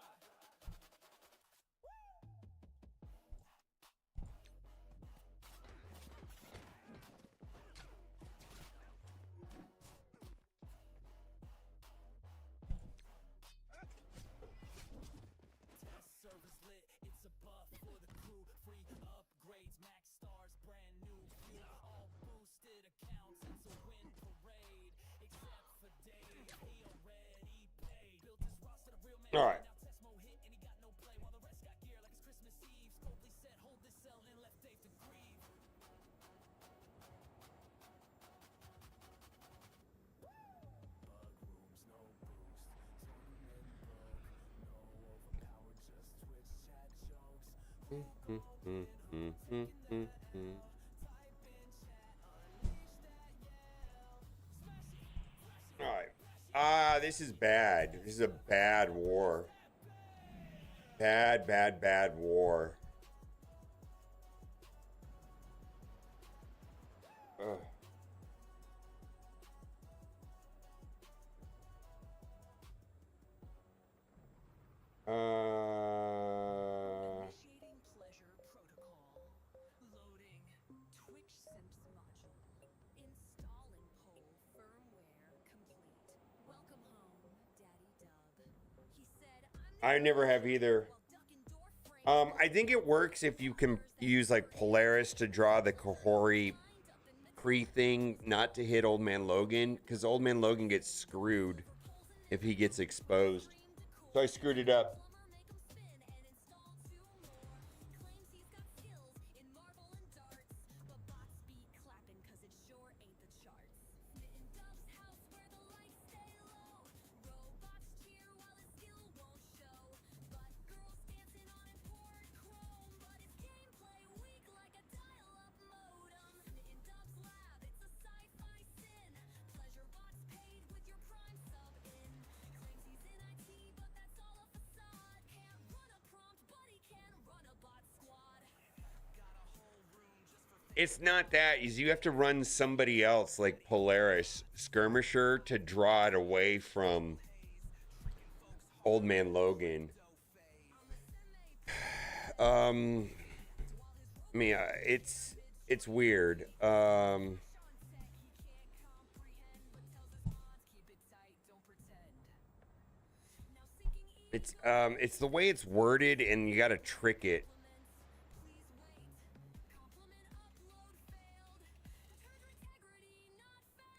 Service lit, it's a buff for the crew. Free upgrades, max stars, brand new view. All boosted accounts, it's a win parade. Except for Dave, he already paid. Built his roster to real man. All right. Now Tesmo hit and he got no play while the rest got gear like it's Christmas Eve. Scopely said, hold this cell and left Dave to grieve. Bug rooms, no boost. Tournament book, no overpowered, just Twitch chat jokes. All right. This is bad. This is a bad war. Bad, bad, bad war. Ugh. Initiating pleasure protocol. Loading Twitch Simps module. I never have either. I think it works if you can use like Polaris to draw the Kahori Kree thing, not to hit Old Man Logan, because Old Man Logan gets screwed if he gets exposed. So I screwed it up. It's not that, is you have to run somebody else like Polaris Skirmisher to draw it away from Old Man Logan. I mean, it's weird. It's the way it's worded, and you got to trick it.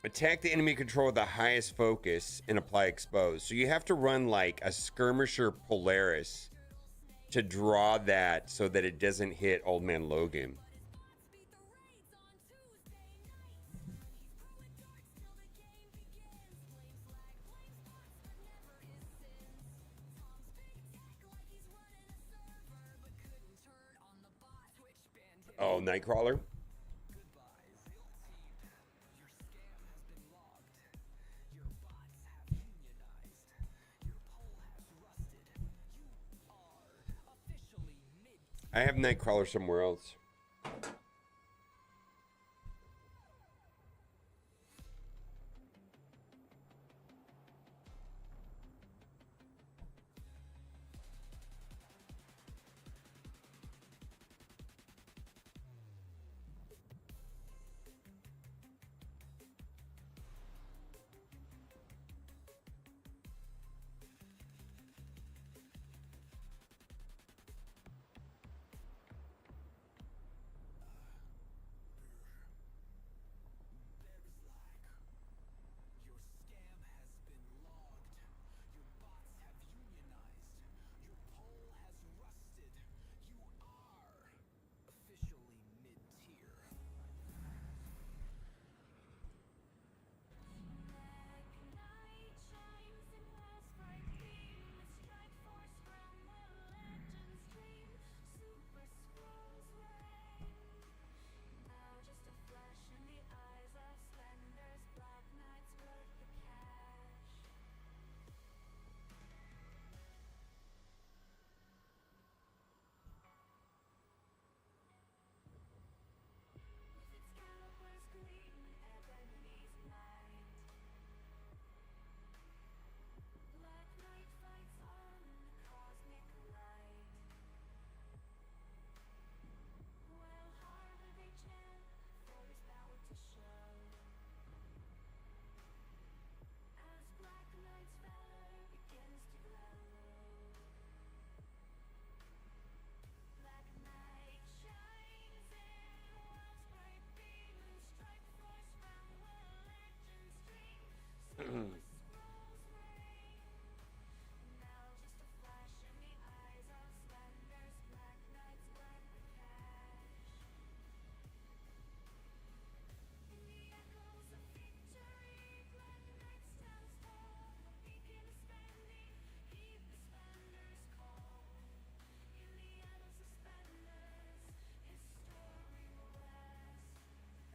Attack the enemy control with the highest focus and apply expose. So you have to run like a Skirmisher Polaris to draw that so that it doesn't hit Old Man Logan. Oh, Nightcrawler. I have Nightcrawler somewhere else.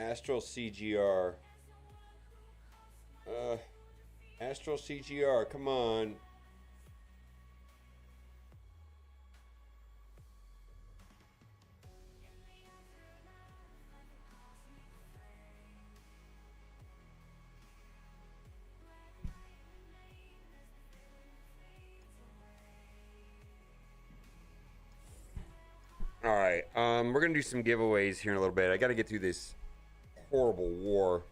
Astral CGR. Astral CGR, come on. All right, we're gonna do some giveaways here in a little bit. I got to get through this horrible war.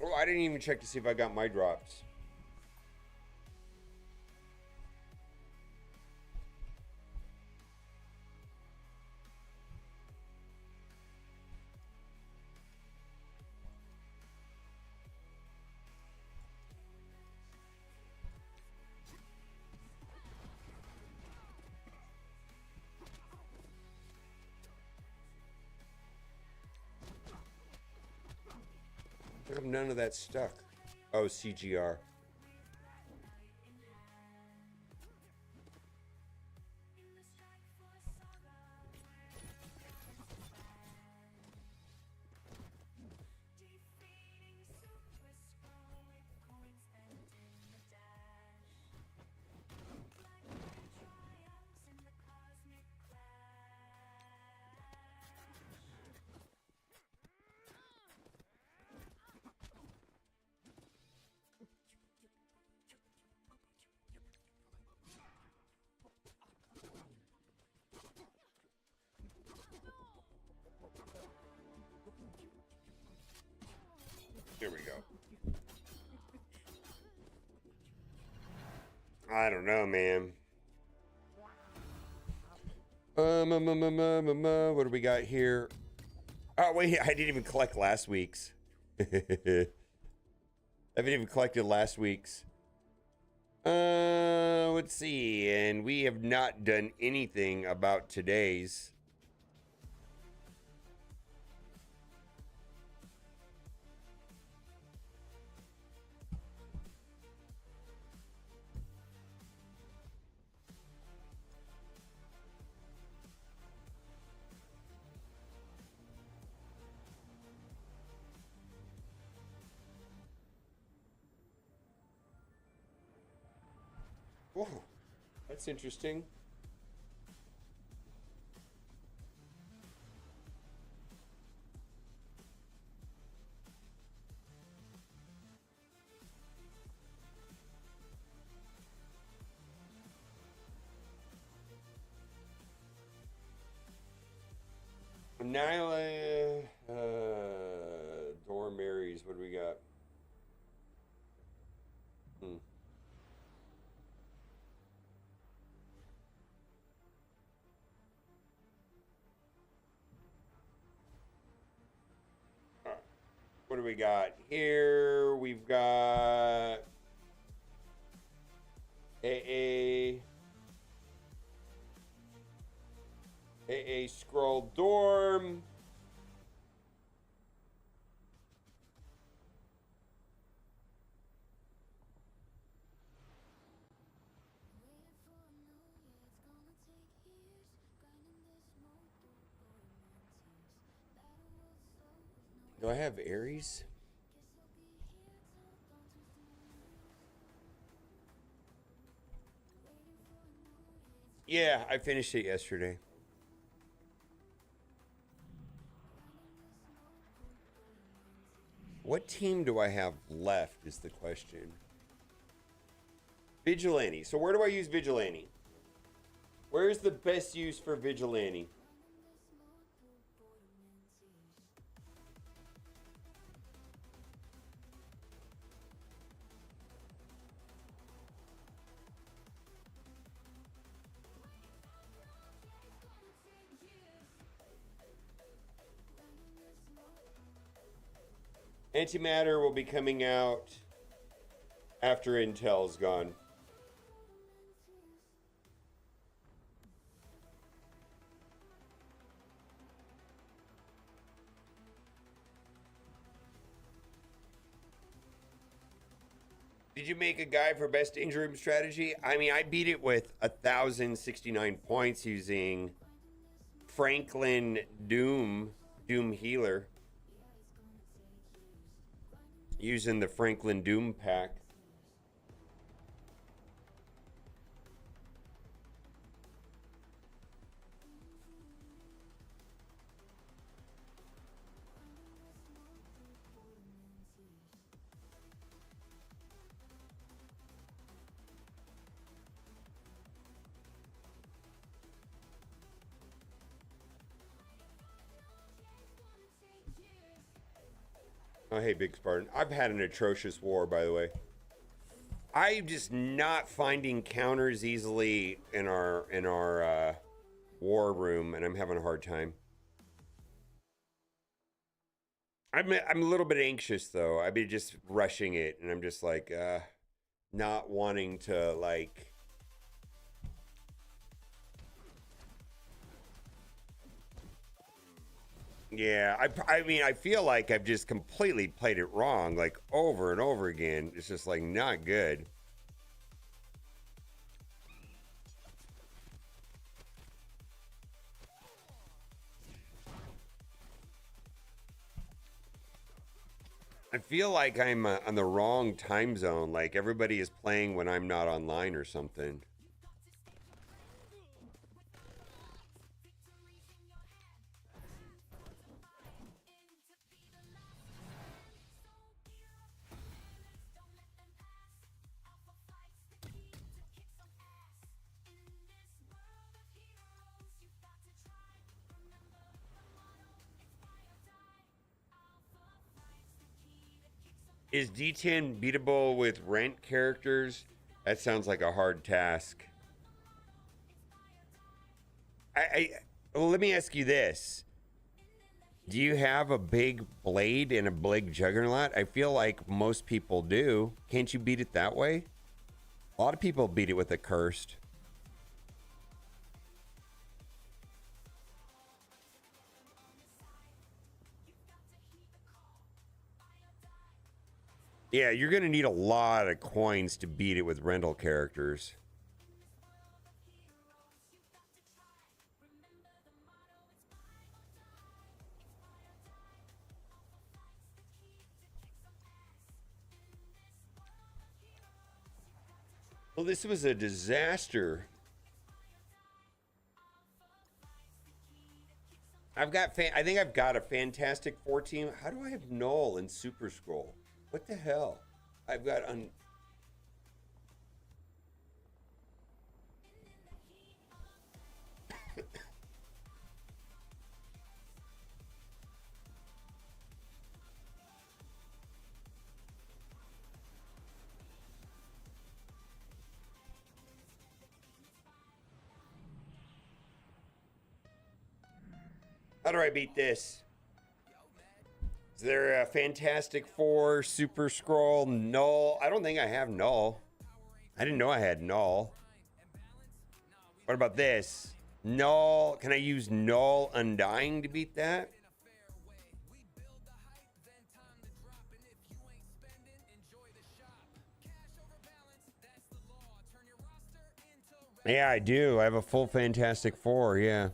Oh, I didn't even check to see if I got my drops. come none of that stuck? Oh, CGR. Here we go. I don't know, man. What do we got here? Oh, wait, I didn't even collect last week's. I haven't even collected last week's. Let's see. And we have not done anything about today's. Oh, that's interesting. Nyla, Dora Marys, what do we got? What do we got here? We've got AA Scroll Dorm. Do I have Aries? Yeah, I finished it yesterday. What team do I have left is the question. Vigilante. So where do I use Vigilante? Where is the best use for Vigilante? Antimatter will be coming out after Intel's gone. Did you make a guide for best danger room strategy? I mean, I beat it with 1,069 points using Franklin Doom Healer. Using the Franklin Doom pack. Oh, hey, Big Spartan. I've had an atrocious war, by the way. I'm just not finding counters easily in our war room, and I'm having a hard time. I'm a little bit anxious though. I've been just rushing it, and I'm just like not wanting to like. Yeah, I mean, I feel like I've just completely played it wrong, like over and over again. It's just like not good. I feel like I'm on the wrong time zone. Like everybody is playing when I'm not online or something. Is D10 beatable with rent characters? That sounds like a hard task. Well, let me ask you this. Do you have a big blade and a big juggernaut? I feel like most people do. Can't you beat it that way? A lot of people beat it with a cursed. Yeah, you're going to need a lot of coins to beat it with rental characters. Well, this was a disaster. I think I've got a Fantastic Four team. How do I have Null and Super Scroll? What the hell? I've got How do I beat this? Is there a Fantastic Four, Super Scroll, Null? I don't think I have Null. I didn't know I had Null. What about this? Null. Can I use Null Undying to beat that? Yeah, I do. I have a full Fantastic Four, yeah.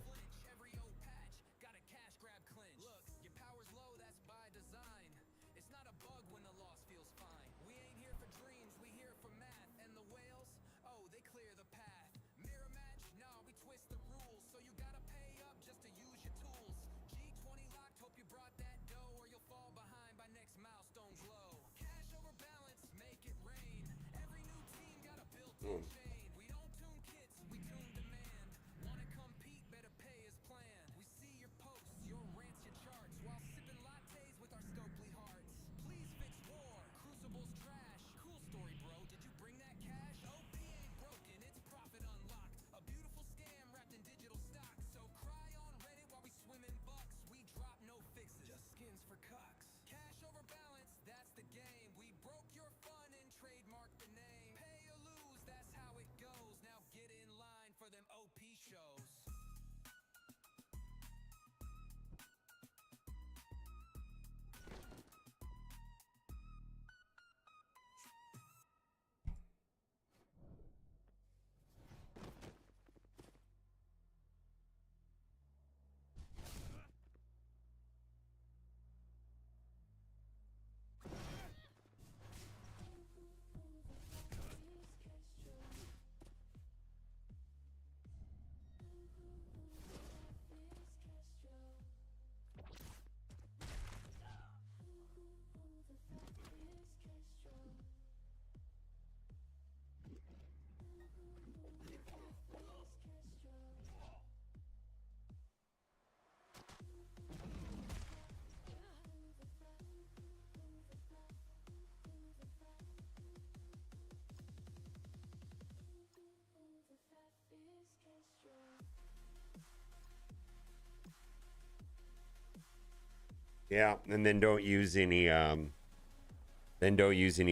Yeah, and then don't use any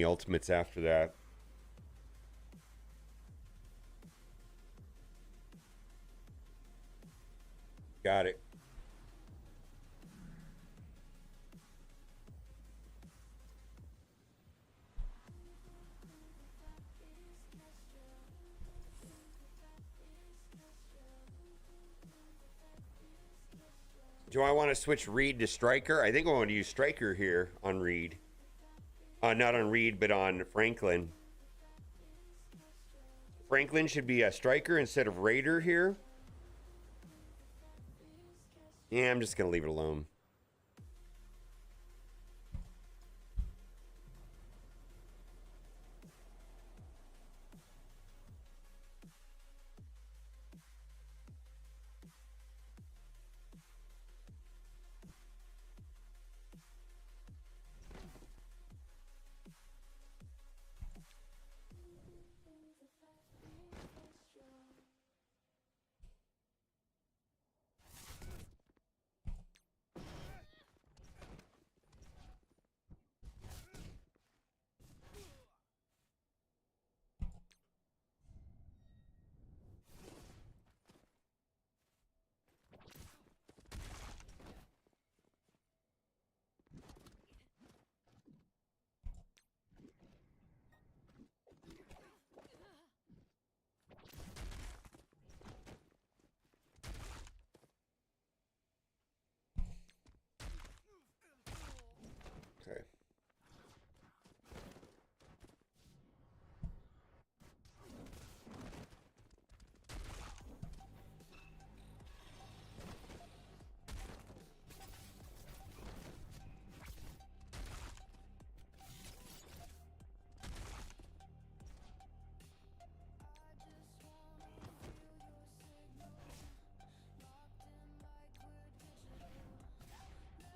ultimates after that. Got it. Do I want to switch Reed to Striker? I think I want to use Striker here on Reed. Not on Reed, but on Franklin. Franklin should be a Striker instead of Raider here. Yeah, I'm just going to leave it alone. Okay.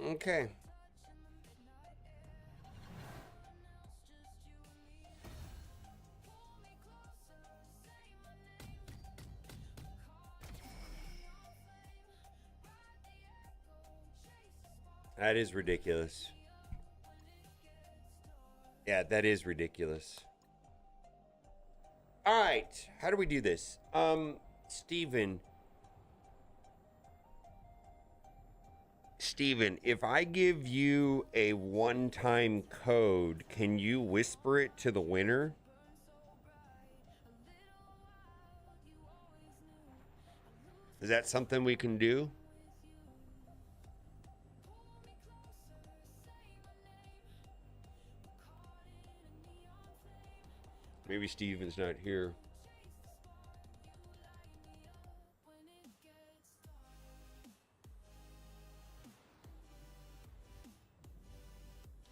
Okay. That is ridiculous. Yeah, that is ridiculous. All right, how do we do this? Steven, if I give you a one-time code, can you whisper it to the winner? Is that something we can do? Maybe Steven's not here.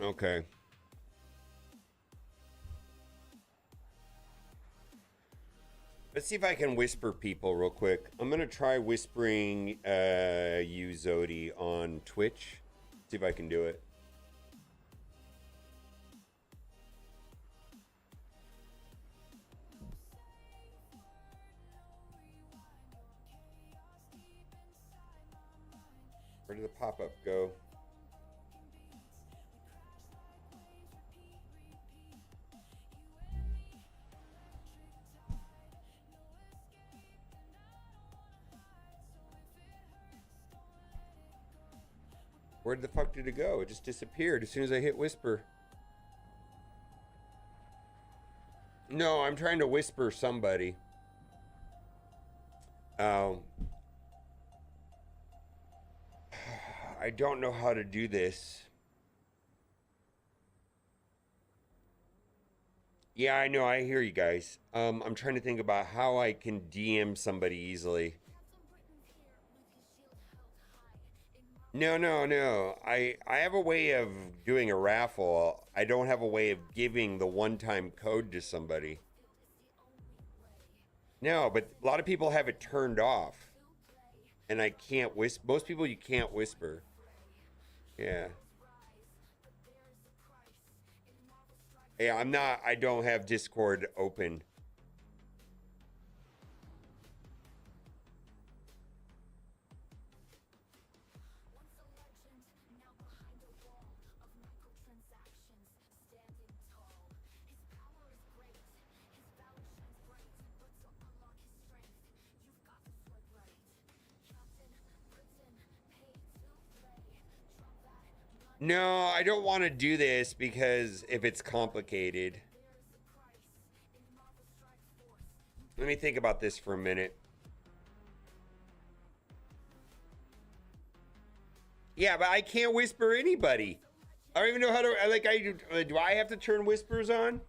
Okay. Let's see if I can whisper people real quick. I'm gonna try whispering you, Zodi, on Twitch. See if I can do it. Where did the pop-up go? Where the fuck did it go? It just disappeared as soon as I hit whisper. No, I'm trying to whisper somebody. I don't know how to do this. Yeah, I know. I hear you guys. I'm trying to think about how I can DM somebody easily. No. I have a way of doing a raffle. I don't have a way of giving the one-time code to somebody. No, but a lot of people have it turned off. And I can't whisper. Most people you can't whisper. Yeah. Yeah, I don't have Discord open. No, I don't want to do this because if it's complicated. Let me think about this for a minute. Yeah, but I can't whisper anybody. I don't even know how to, like, do I have to turn whispers on?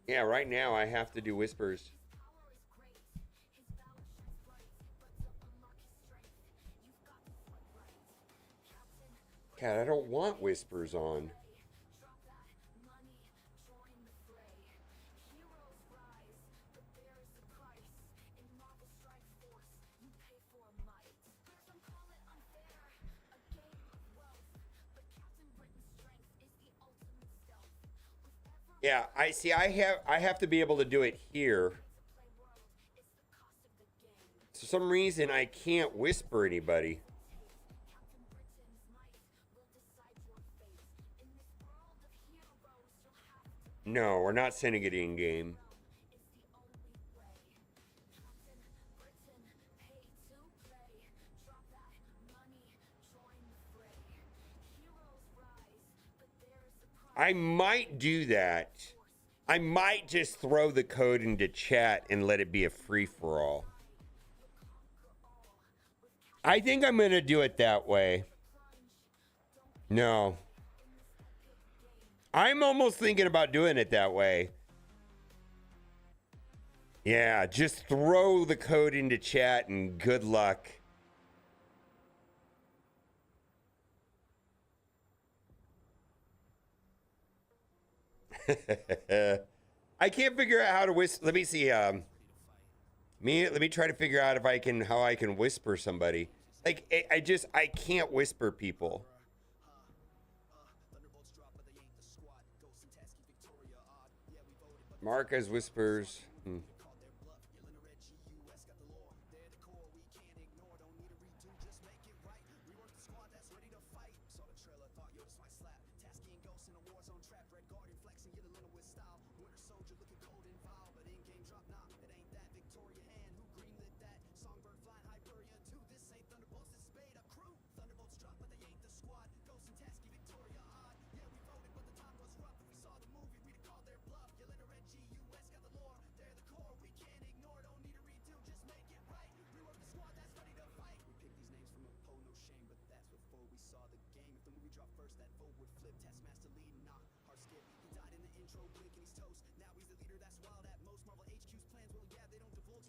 Yeah, right now I have to do whispers. God, I don't want whispers on. Yeah, I see. I have to be able to do it here. For some reason, I can't whisper anybody. No, we're not sending it in game. I might do that. I might just throw the code into chat and let it be a free-for-all. I think I'm going to do it that way. No. I'm almost thinking about doing it that way. Yeah, just throw the code into chat and good luck. I can't figure out how to whisper. Let me see. Let me try to figure out if I can, how I can whisper somebody. Like, I can't whisper people. Marcus whispers.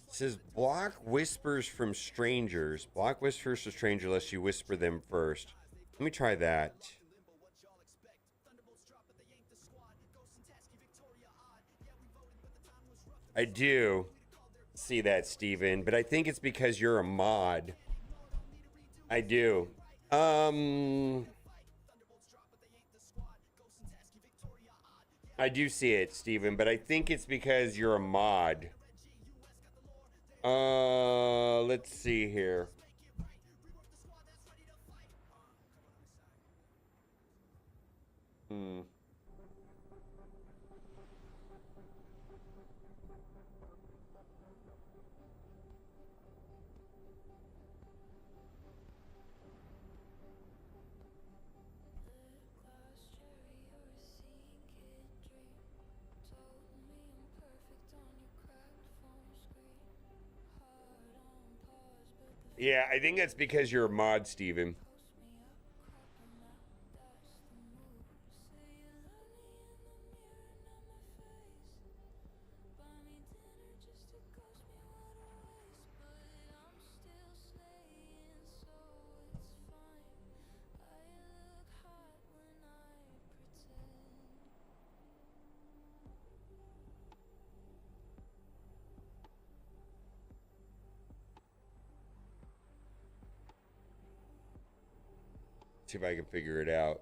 It says block whispers from strangers. Block whispers from strangers unless you whisper them first. Let me try that. I do see that, Steven, but I think it's because you're a mod. I do. I do see it, Steven, but I think it's because you're a mod. Let's see here. Yeah, I think that's because you're a mod, Steven. See if I can figure it out.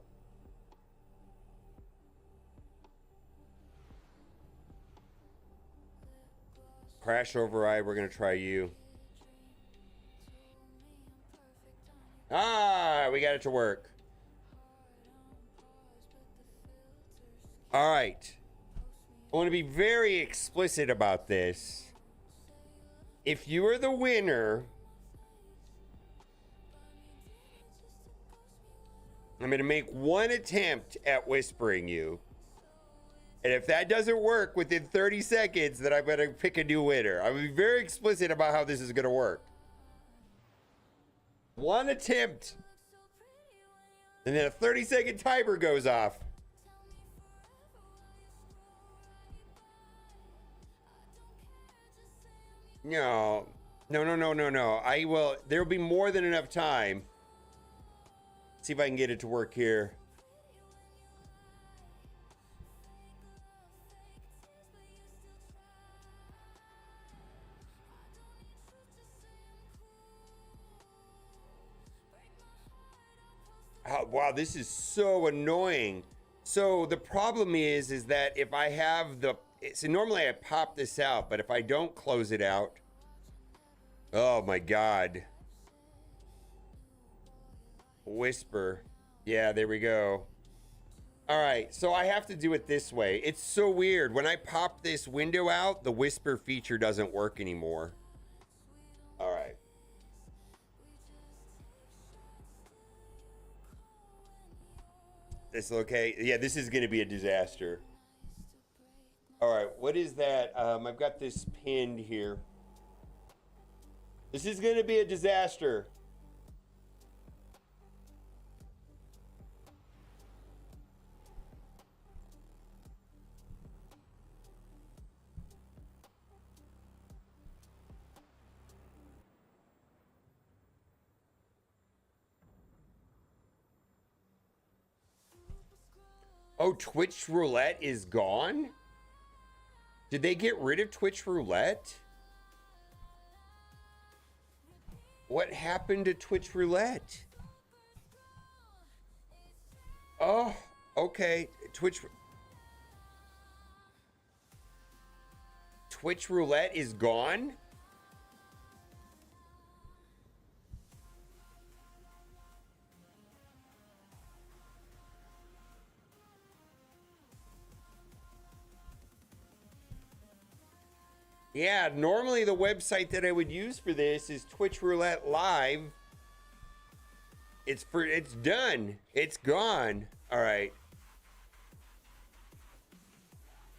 Crash override, we're gonna try you. Ah, we got it to work. All right. I want to be very explicit about this. If you are the winner, I'm going to make one attempt at whispering you. And if that doesn't work within 30 seconds, then I'm going to pick a new winner. I'm going to be very explicit about how this is going to work. One attempt. And then a 30-second timer goes off. No. No. I will. There'll be more than enough time. See if I can get it to work here. Oh, wow, this is so annoying. So the problem is that if I have the, so normally I pop this out, but if I don't close it out, oh my God. Whisper. Yeah, there we go. All right, so I have to do it this way. It's so weird. When I pop this window out, the whisper feature doesn't work anymore. All right. This okay? Yeah, this is going to be a disaster. All right, what is that? I've got this pinned here. This is going to be a disaster. Oh, Twitch Roulette is gone? Did they get rid of Twitch Roulette? What happened to Twitch Roulette? Oh, okay. Twitch Roulette is gone? Yeah, normally the website that I would use for this is Twitch Roulette Live. It's done. It's gone. All right.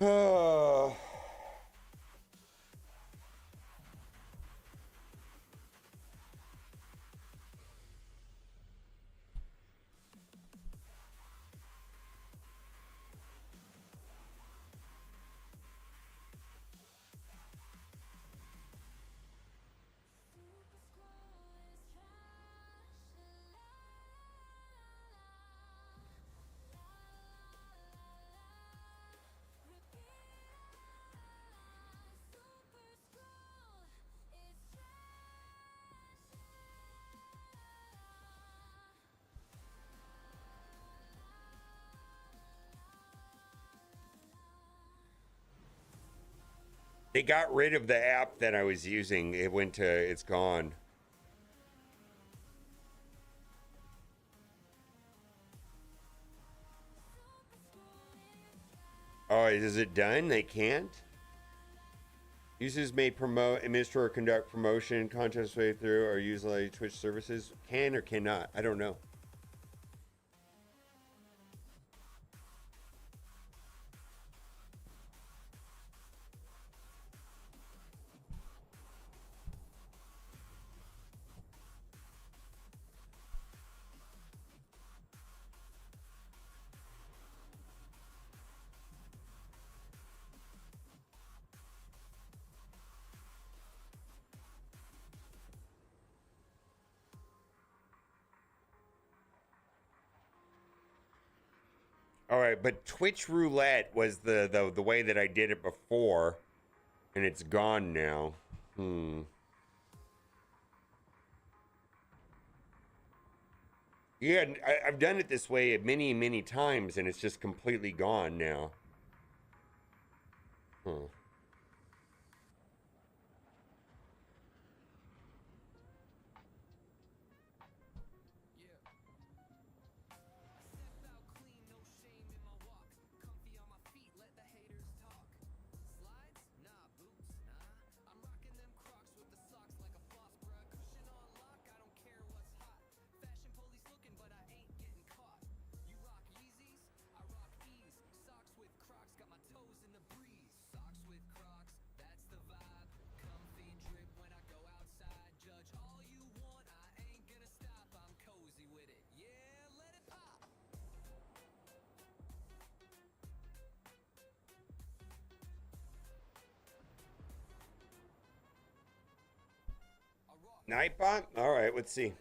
Oh. They got rid of the app that I was using. It's gone. Oh, is it done? They can't? Users may promote, administer, or conduct promotion contests way through or use like Twitch services. Can or cannot? I don't know. All right, but Twitch Roulette was the way that I did it before, and it's gone now. Yeah, I've done it this way many times, and it's just completely gone now. Nightbot? All right, let's see.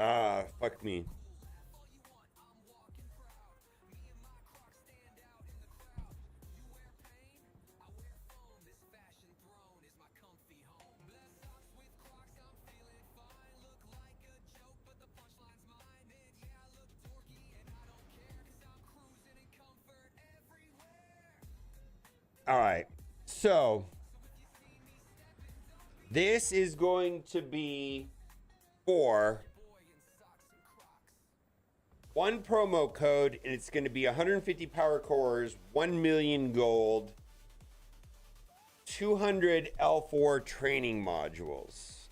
Ah, fuck me. All right. So this is going to be for one promo code, and it's going to be 150 power cores, 1 million gold, 200 L4 training modules.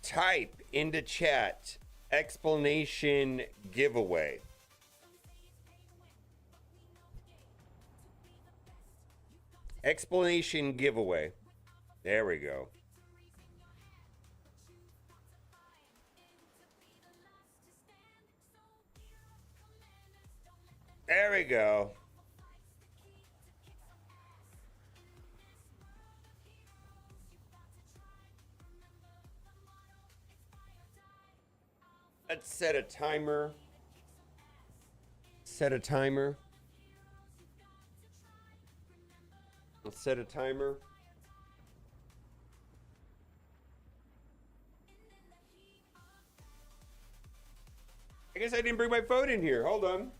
Type into chat explanation giveaway. Explanation giveaway. There we go. There we go. Let's set a timer. Set a timer. Let's set a timer. I guess I didn't bring my phone in here. Hold on.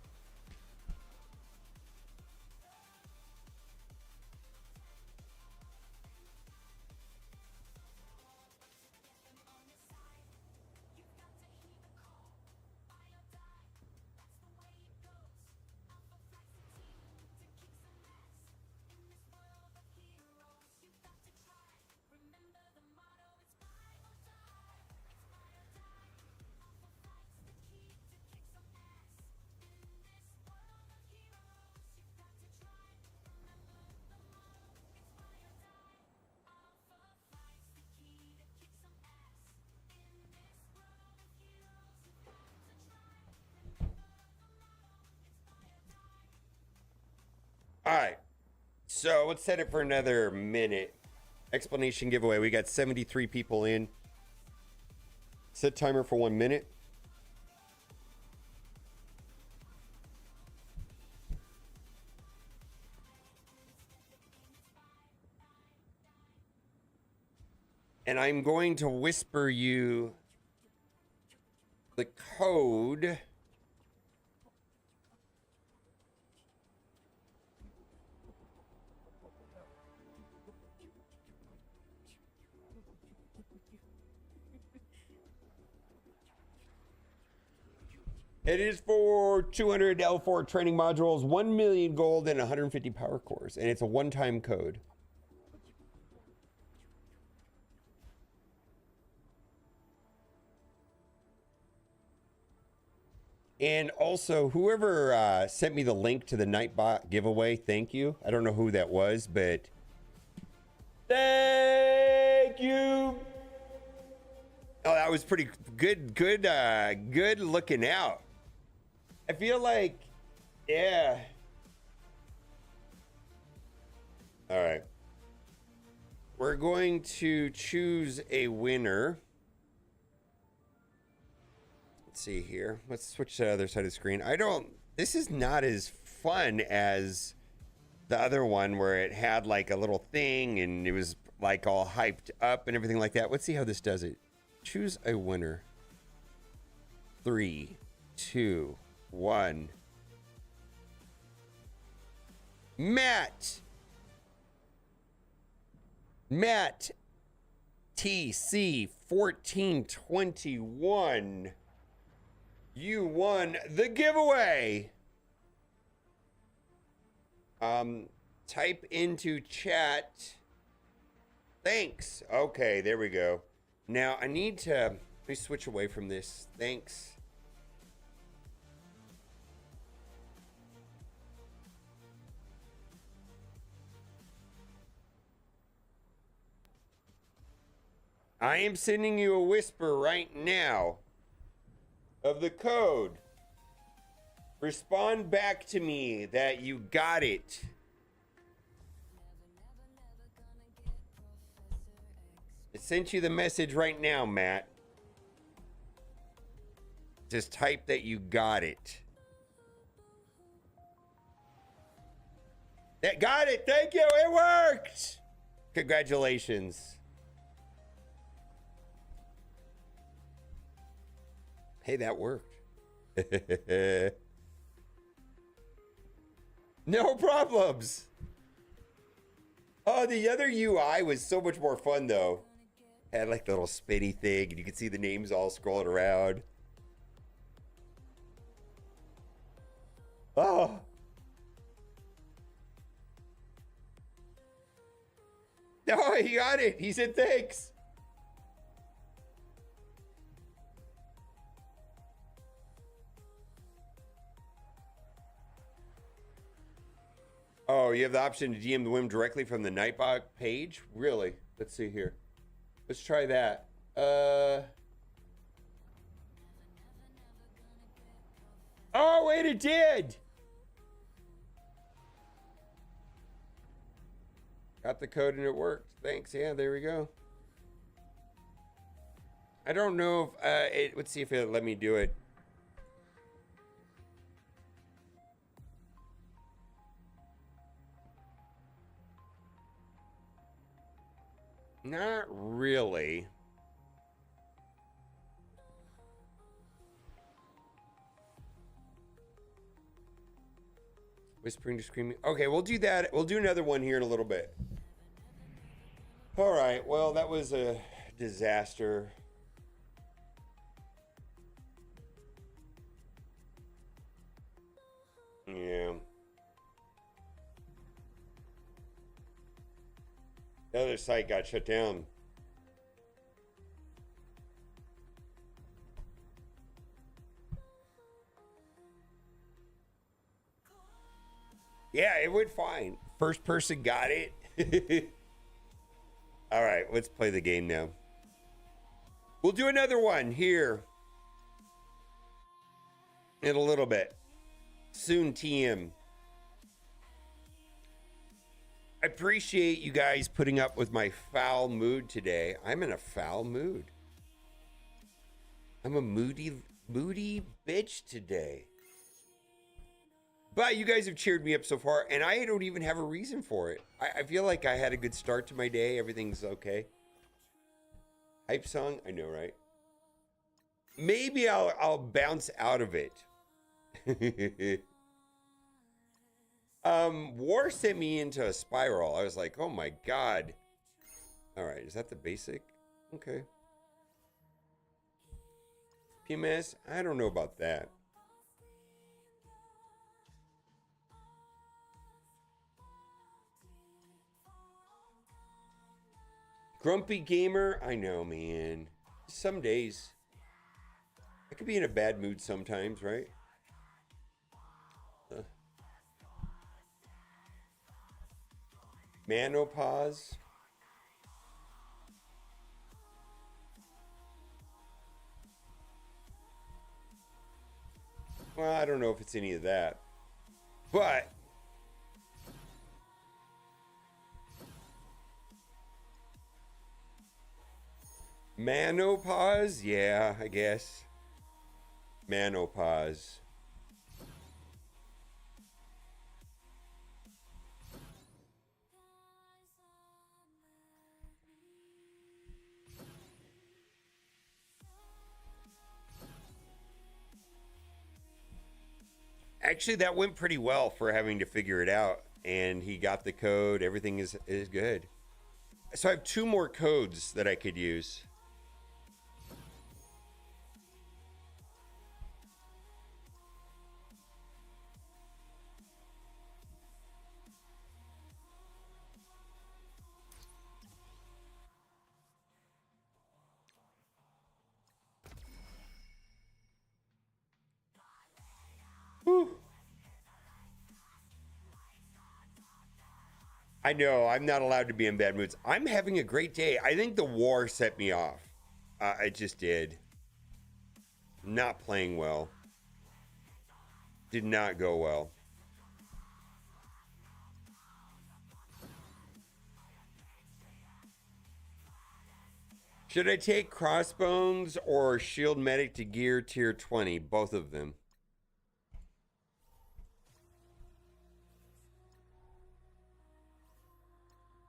All right. So let's set it for another minute. Explanation giveaway. We got 73 people in. Set timer for 1 minute. And I'm going to whisper you the code. It is for 200 L4 training modules, 1 million gold, and 150 power cores. And it's a one-time code. And also, whoever sent me the link to the Nightbot giveaway, thank you. I don't know who that was, but thank you. Oh, that was pretty good. Good looking out. I feel like, yeah. All right. We're going to choose a winner. Let's see here. Let's switch to the other side of the screen. This is not as fun as the other one where it had like a little thing and it was like all hyped up and everything like that. Let's see how this does it. Choose a winner. 3, 2, 1. Matt TC 1421. You won the giveaway. Type into chat. Thanks. Okay, there we go. Now I need to, let me switch away from this. Thanks. I am sending you a whisper right now of the code. Respond back to me that you got it. I sent you the message right now, Matt. Just type that you got it. That got it. Thank you. It worked. Congratulations. Hey, that worked. No problems. Oh, the other UI was so much more fun, though. Had like the little spinny thing, and you could see the names all scrolling around. Oh. No, he got it. He said thanks. Oh, you have the option to DM the whim directly from the Nightbot page? Really? Let's see here. Let's try that. Oh, wait, it did. Got the code and it worked. Thanks. Yeah, there we go. I don't know if let's see if it'll let me do it. Not really. Whispering to screaming. Okay, we'll do that. We'll do another one here in a little bit. All right. Well, that was a disaster. Yeah. The other site got shut down. Yeah, it went fine. First person got it. All right, let's play the game now. We'll do another one here in a little bit. Soon, TM. I appreciate you guys putting up with my foul mood today. I'm in a foul mood. I'm a moody bitch today. But you guys have cheered me up so far, and I don't even have a reason for it. I feel like I had a good start to my day. Everything's okay. Hype song? I know, right? Maybe I'll bounce out of it. War sent me into a spiral. I was like, oh my God. All right, is that the basic? Okay. PMS? I don't know about that. Grumpy gamer? I know, man. Some days. I could be in a bad mood sometimes, right? Manopause. Well, I don't know if it's any of that. But Manopause? Yeah, I guess. Manopause. Actually, that went pretty well for having to figure it out. And he got the code. Everything is good. So I have 2 more codes that I could use. Whew. I know, I'm not allowed to be in bad moods. I'm having a great day. I think the war set me off. I just did. Not playing well. Did not go well. Should I take Crossbones or Shield Medic to gear tier 20? Both of them.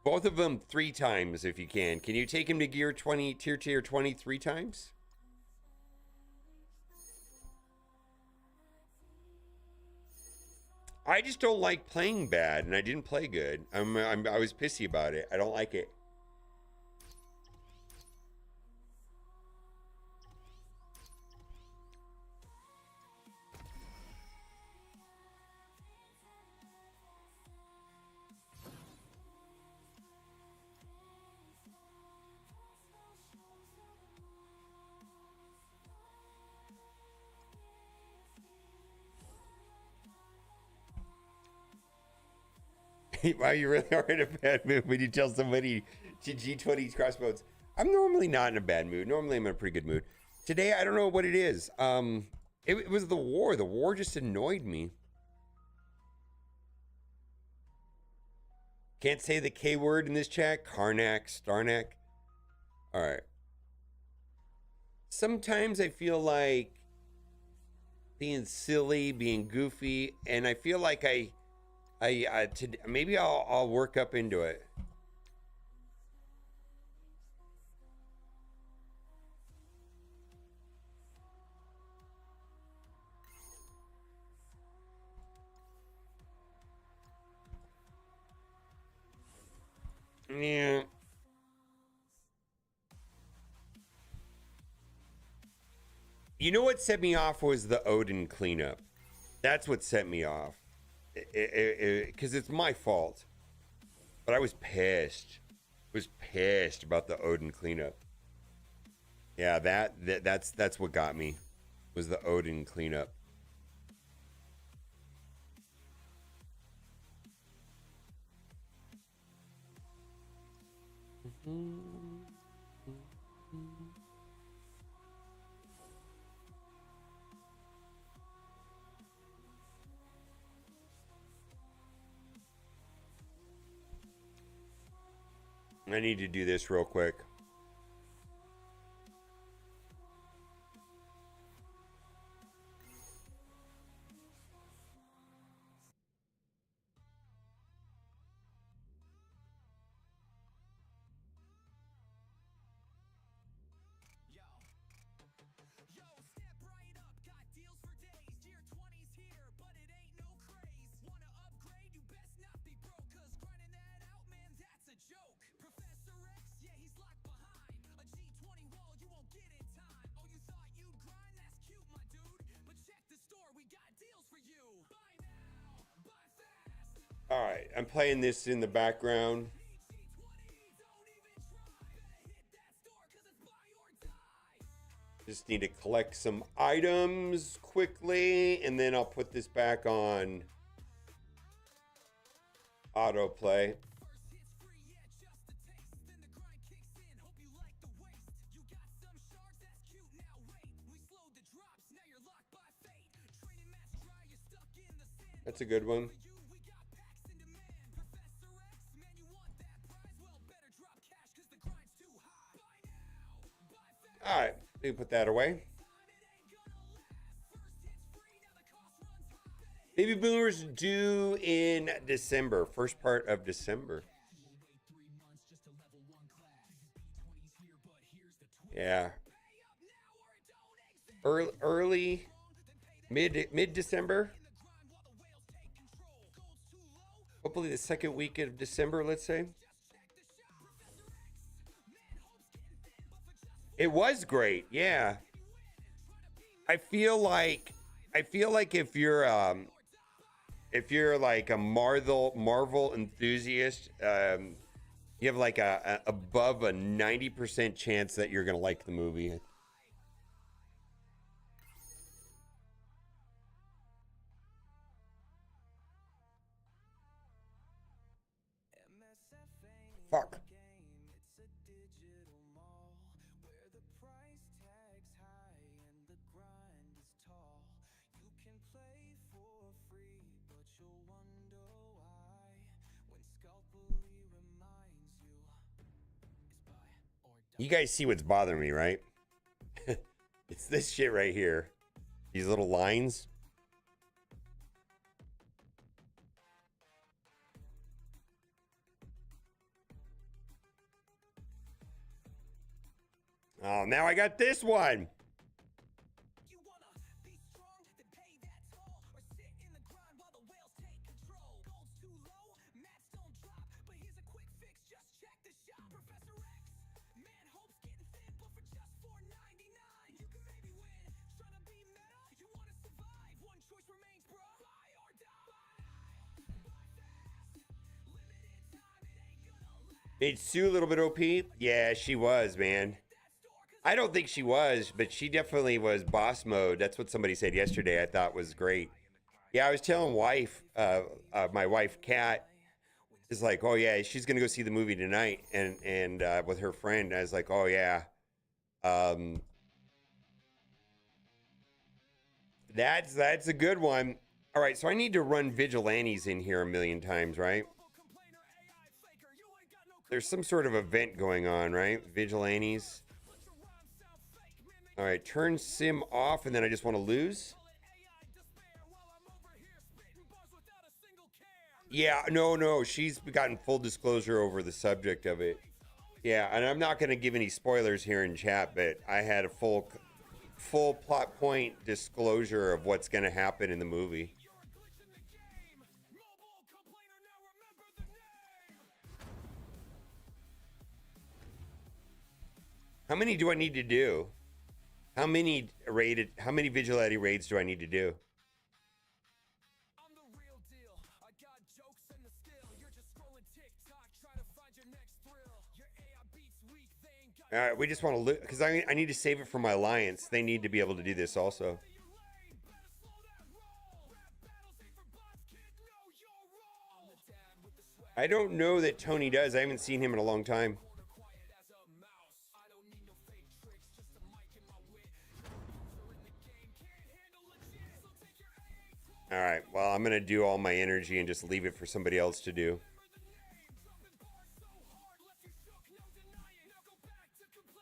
Both of them 3 times if you can. Can you take him to gear 20, tier 20 3 times? I just don't like playing bad, and I didn't play good. I was pissy about it. I don't like it. Wow, you really are in a bad mood when you tell somebody to G20 Crossbones. I'm normally not in a bad mood. Normally I'm in a pretty good mood. Today, I don't know what it is. It was the war. The war just annoyed me. Can't say the K word in this chat. Karnak, Starnak. All right. Sometimes I feel like being silly, being goofy, and I feel like maybe I'll work up into it. Yeah. You know what set me off was the Odin cleanup. That's what set me off. Because it's my fault. But I was pissed. Was pissed about the Odin cleanup. Yeah, that's what got me. Was the Odin cleanup. I need to do this real quick. Yo, step right up, got deals for days. Year 20's here, but it ain't no craze. Wanna upgrade? You best not be broke, cause grinding that out, man, that's a joke. Professor X, yeah, he's locked behind a G20 wall, you won't get in time. Oh, you thought you'd grind? That's cute, my dude. But check the store, we got deals for you. Buy now, buy fast. All right, I'm playing this in the background. Just need to collect some items quickly, and then I'll put this back on autoplay. That's a good one. All right, we can put that away. Baby boomers due in December, first part of December. Yeah. Early mid December. Hopefully the second week of December, let's say. It was great, yeah. I feel like if you're like a Marvel enthusiast, you have like a above a 90% chance that you're gonna like the movie. Fuck. You guys see what's bothering me, right? It's this shit right here. These little lines. Oh, now I got this one. Made Sue a little bit OP? Yeah, she was, man. I don't think she was, but she definitely was boss mode. That's what somebody said yesterday. I thought was great. Yeah, I was telling my wife, Kat, is like, oh yeah, she's gonna go see the movie tonight, and with her friend. I was like, oh yeah, that's a good one. All right, so I need to run vigilantes in here a million times, right? There's some sort of event going on, right? Vigilantes. All right, turn sim off, and then I just want to lose. Yeah, no, she's gotten full disclosure over the subject of it. Yeah, and I'm not going to give any spoilers here in chat, but I had a full plot point disclosure of what's going to happen in the movie. How many do I need to do? How many vigilante raids do I need to do? All right, we just want to look because I need to save it for my alliance. They need to be able to do this also. I don't know that Tony does. I haven't seen him in a long time. All right, well, I'm going to do all my energy and just leave it for somebody else to do.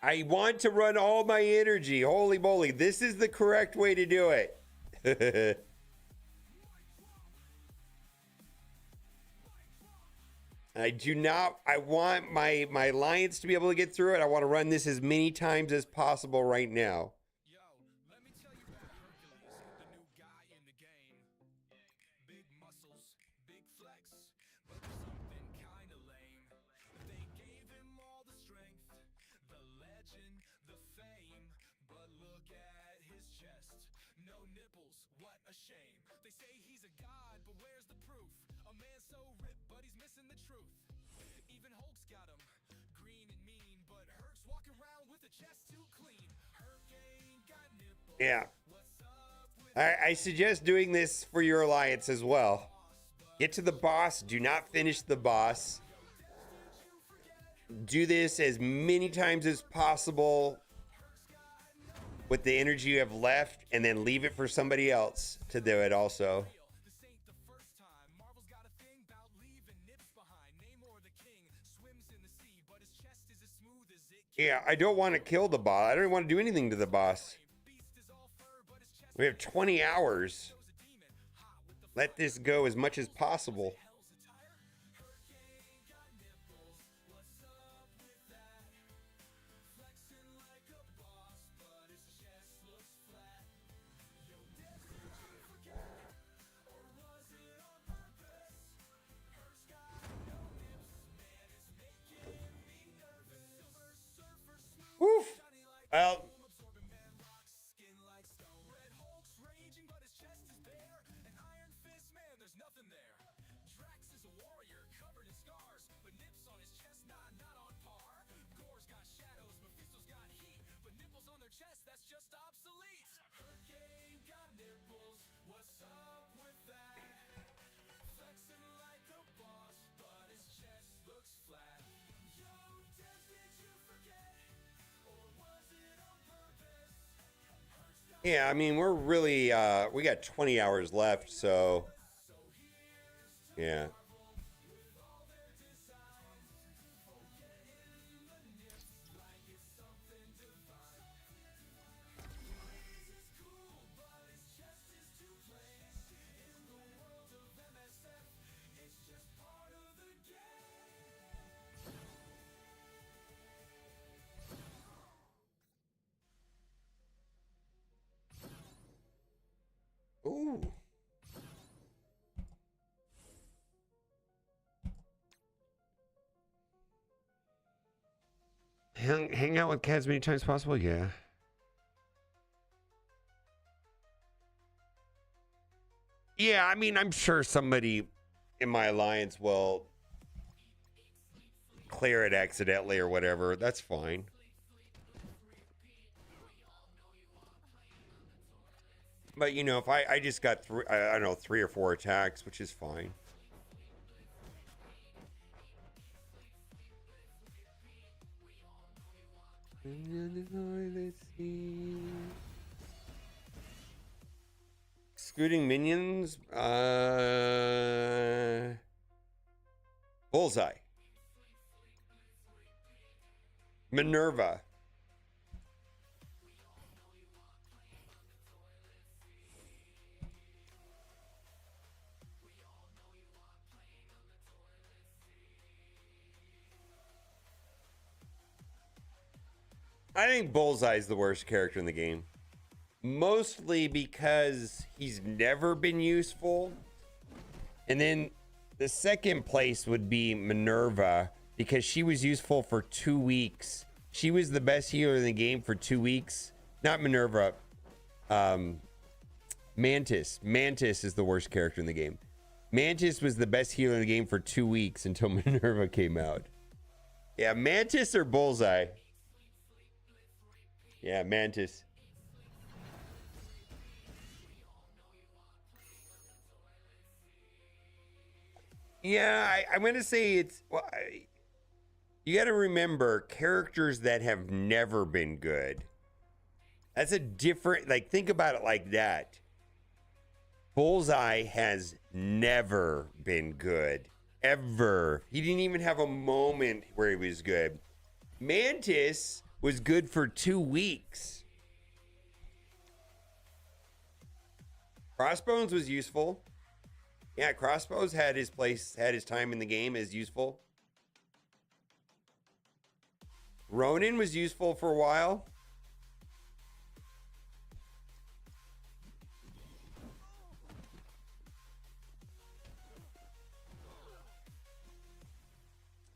I want to run all my energy. Holy moly, this is the correct way to do it. I want my alliance to be able to get through it. I want to run this as many times as possible right now. Yeah. I suggest doing this for your alliance as well. Get to the boss. Do not finish the boss. Do this as many times as possible with the energy you have left, and then leave it for somebody else to do it also. Yeah, I don't want to kill the boss. I don't want to do anything to the boss. We have 20 hours. Let this go as much as possible. Oof. Well, yeah, I mean, we're really, we got 20 hours left, so, yeah. Ooh. Hang out with cats many times possible? Yeah. Yeah, I mean, I'm sure somebody in my alliance will clear it accidentally or whatever. That's fine. But, you know, if I just got I don't know, 3 or 4 attacks, which is fine. Let's see. Scooting minions. Bullseye. Minerva. I think Bullseye's the worst character in the game. Mostly because he's never been useful. And then the second place would be Minerva because she was useful for 2 weeks. She was the best healer in the game for 2 weeks. Not Minerva. Mantis. Mantis is the worst character in the game. Mantis was the best healer in the game for 2 weeks until Minerva came out. Yeah, Mantis or Bullseye? Yeah, Mantis. Yeah, I'm going to say it's... Well, you got to remember, characters that have never been good. That's a different... Like, think about it like that. Bullseye has never been good. Ever. He didn't even have a moment where he was good. Mantis was good for 2 weeks. Crossbones was useful. Yeah, Crossbones had his place, had his time in the game as useful. Ronin was useful for a while.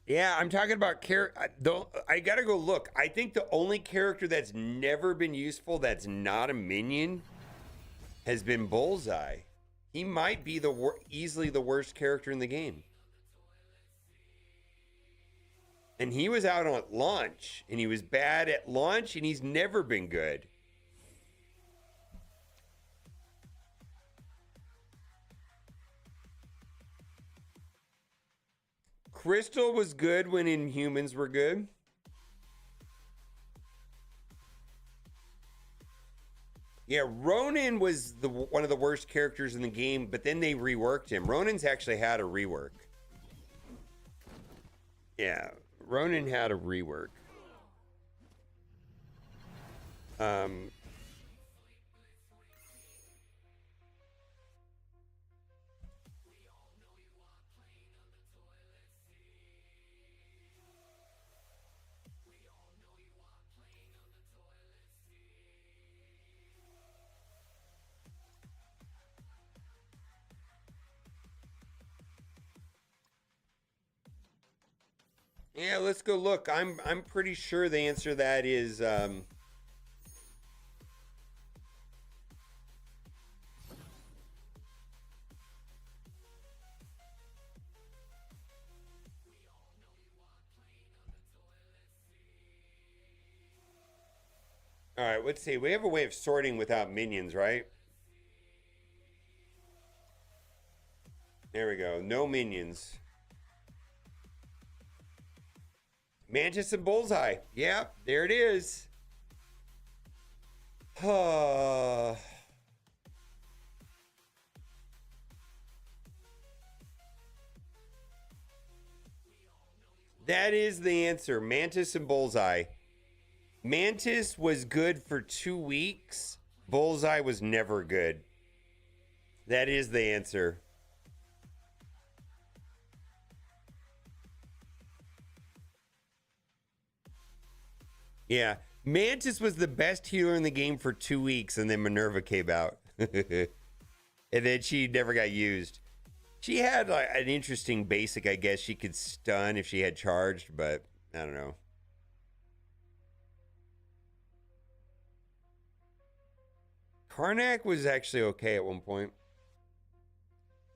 Yeah, I'm talking about I gotta go look. I think the only character that's never been useful that's not a minion has been Bullseye. He might be easily the worst character in the game. And he was out on launch, and he was bad at launch, and he's never been good. Crystal was good when Inhumans were good. Yeah, Ronin was one of the worst characters in the game, but then they reworked him. Ronin's actually had a rework. Yeah, Ronin had a rework. Yeah, let's go look. I'm pretty sure the answer to that is all right, let's see. We have a way of sorting without minions, right? There we go. No minions. Mantis and Bullseye. Yep, there it is. That is the answer. Mantis and Bullseye. Mantis was good for 2 weeks. Bullseye was never good. That is the answer. Yeah. Mantis was the best healer in the game for 2 weeks, and then Minerva came out. And then she never got used. She had like an interesting basic, I guess. She could stun if she had charged, but I don't know. Karnak was actually okay at one point.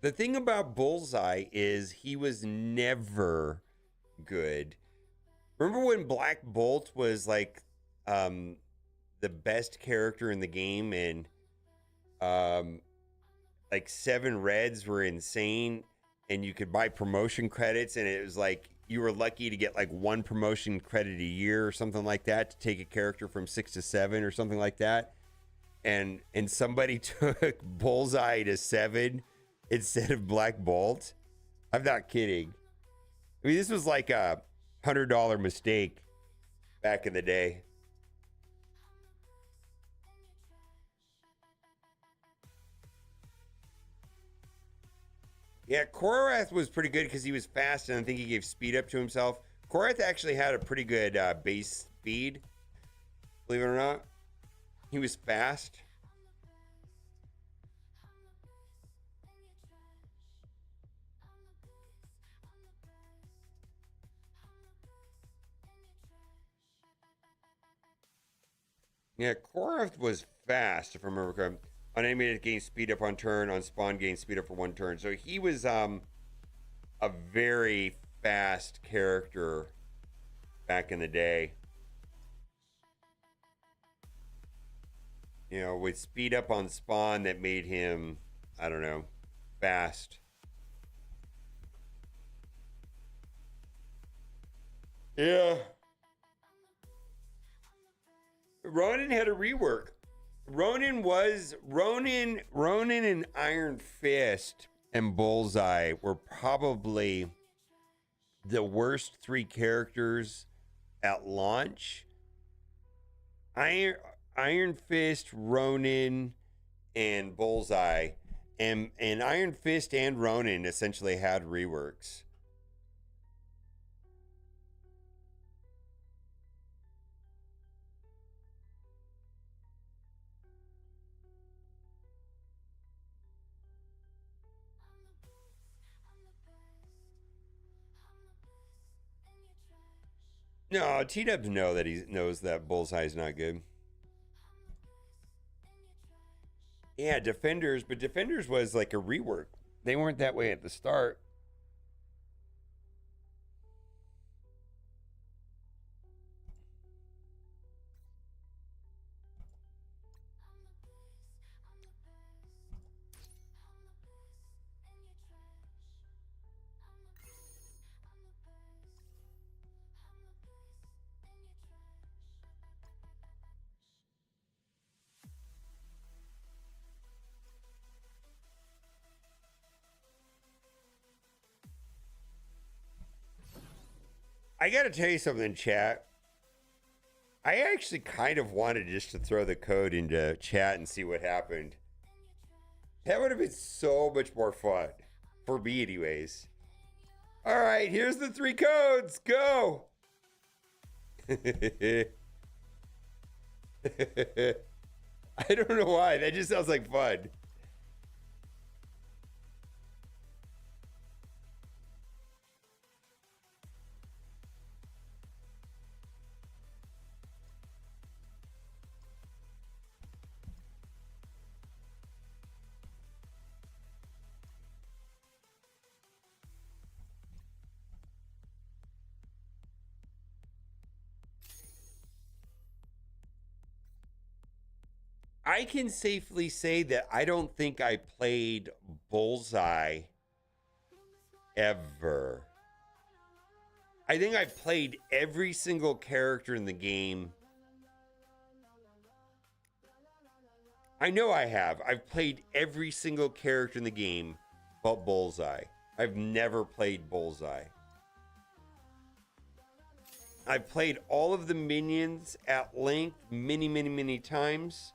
The thing about Bullseye is he was never good. Remember when Black Bolt was like the best character in the game, and like 7 reds were insane, and you could buy promotion credits, and it was like you were lucky to get like 1 promotion credit a year or something like that to take a character from 6 to 7 or something like that. And somebody took Bullseye to 7 instead of Black Bolt. I'm not kidding. I mean, this was like a $100 mistake back in the day. Yeah, Korath was pretty good because he was fast, and I think he gave speed up to himself. Korath actually had a pretty good base speed, believe it or not. He was fast. Yeah, Korath was fast, if I remember correctly. On animated, gain speed up on turn. On spawn, gain speed up for 1 turn. So he was a very fast character back in the day. You know, with speed up on spawn that made him, I don't know, fast. Yeah. Ronin had a rework. Ronin and Iron Fist and Bullseye were probably the worst 3 characters at launch. Iron Fist, Ronin, and Bullseye. And Iron Fist and Ronin essentially had reworks. No, T-Dubs know that he knows that Bullseye's not good. Yeah, Defenders, but Defenders was like a rework. They weren't that way at the start. I gotta tell you something, chat. I actually kind of wanted just to throw the code into chat and see what happened. That would have been so much more fun. For me, anyways. All right, here's the 3 codes. Go. I don't know why. That just sounds like fun. I can safely say that I don't think I played Bullseye ever. I think I've played every single character in the game. I know I have. I've played every single character in the game but Bullseye. I've never played Bullseye. I've played all of the minions at length many, many, many times.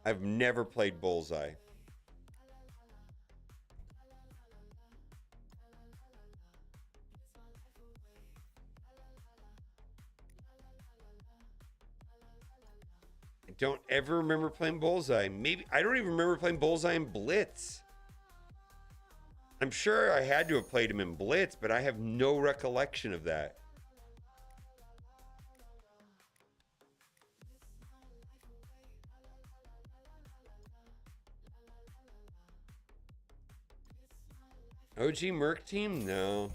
I've never played Bullseye. I don't ever remember playing Bullseye. Maybe I don't even remember playing Bullseye in Blitz. I'm sure I had to have played him in Blitz, but I have no recollection of that. OG Merc team? No.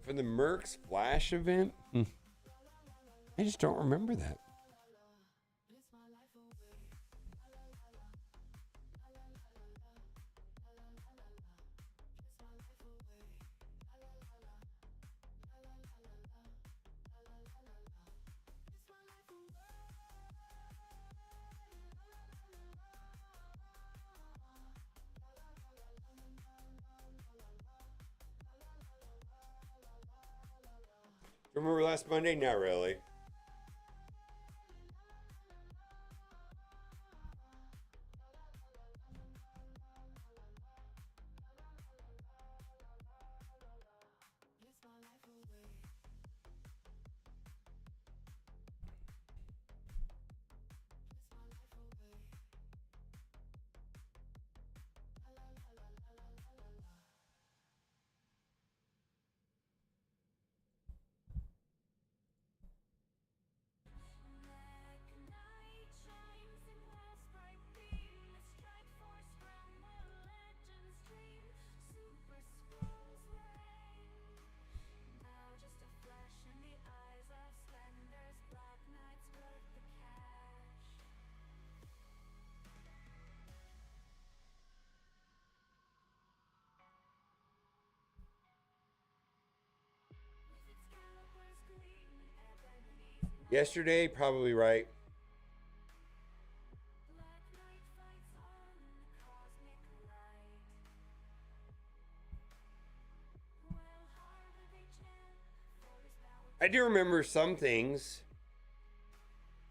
For the Mercs Flash event? I just don't remember that. Remember last Monday? Not really. Yesterday, probably right. I do remember some things.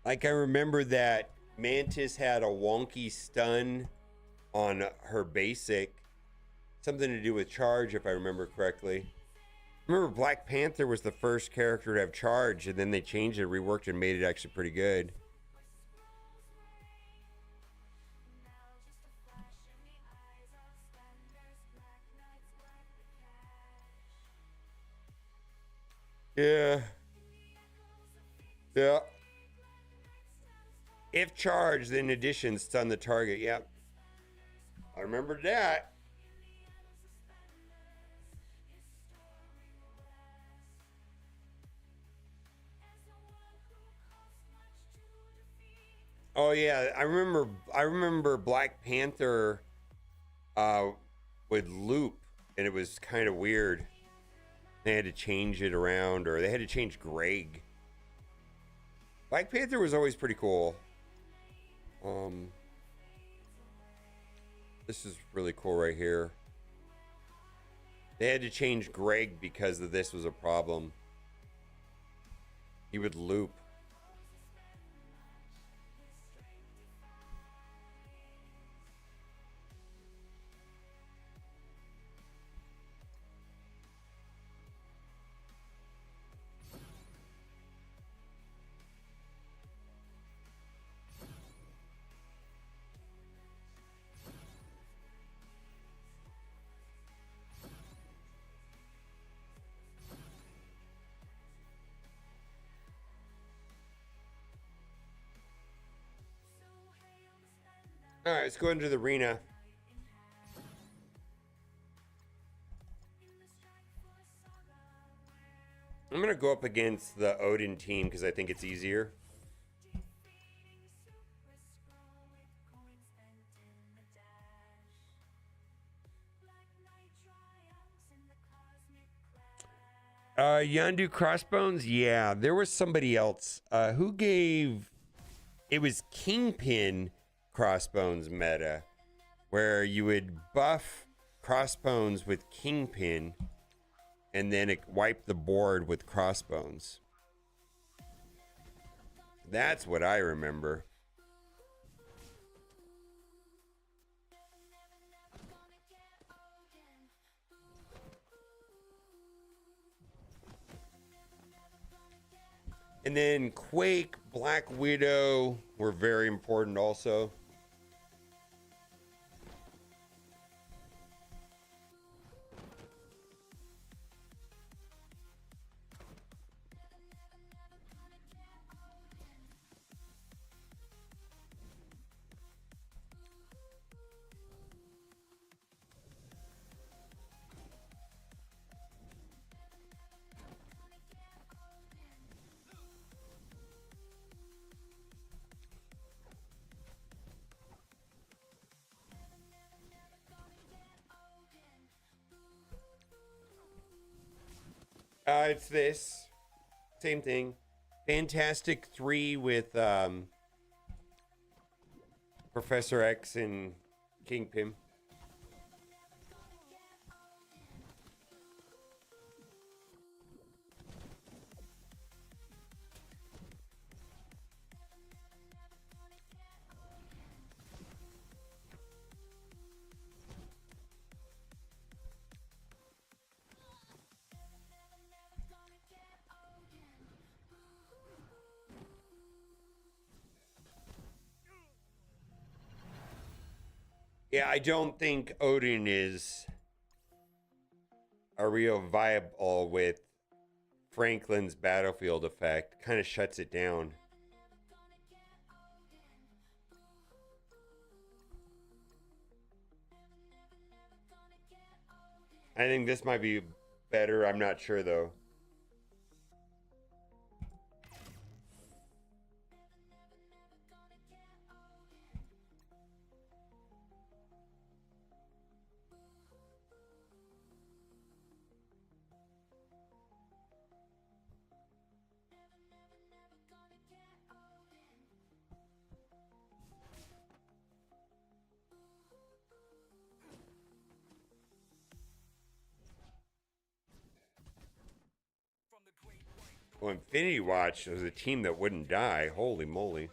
Like I remember that Mantis had a wonky stun on her basic. Something to do with charge, if I remember correctly. Remember Black Panther was the first character to have charge, and then they changed it, reworked, and made it actually pretty good. Yeah. Yeah. If charged, then addition stun the target. Yep. I remember that. Oh yeah, I remember. I remember Black Panther would loop, and it was kind of weird. They had to change it around, or they had to change Greg. Black Panther was always pretty cool. This is really cool right here. They had to change Greg because of this was a problem. He would loop. All right, let's go into the arena. I'm gonna go up against the Odin team because I think it's easier. Yandu Crossbones? Yeah, there was somebody else. Who gave... It was Kingpin Crossbones meta, where you would buff Crossbones with Kingpin, and then it wiped the board with Crossbones. That's what I remember. And then Quake, Black Widow were very important also. It's this. Same thing. Fantastic 3 with Professor X and Kingpin. Yeah, I don't think Odin is a real viable with Franklin's battlefield effect. Kind of shuts it down. I think this might be better. I'm not sure though. Well, Infinity Watch was a team that wouldn't die. Holy moly.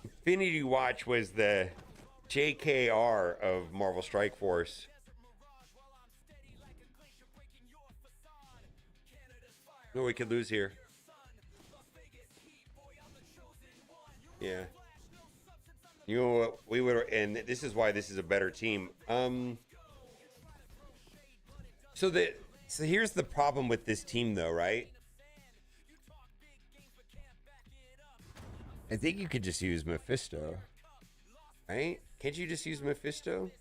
Infinity Watch was the JKR of Marvel Strike Force. No, we could lose here. Yeah. You know what? We would, and this is why this is a better team. So here's the problem with this team, though, right? I think you could just use Mephisto, right? Can't you just use Mephisto?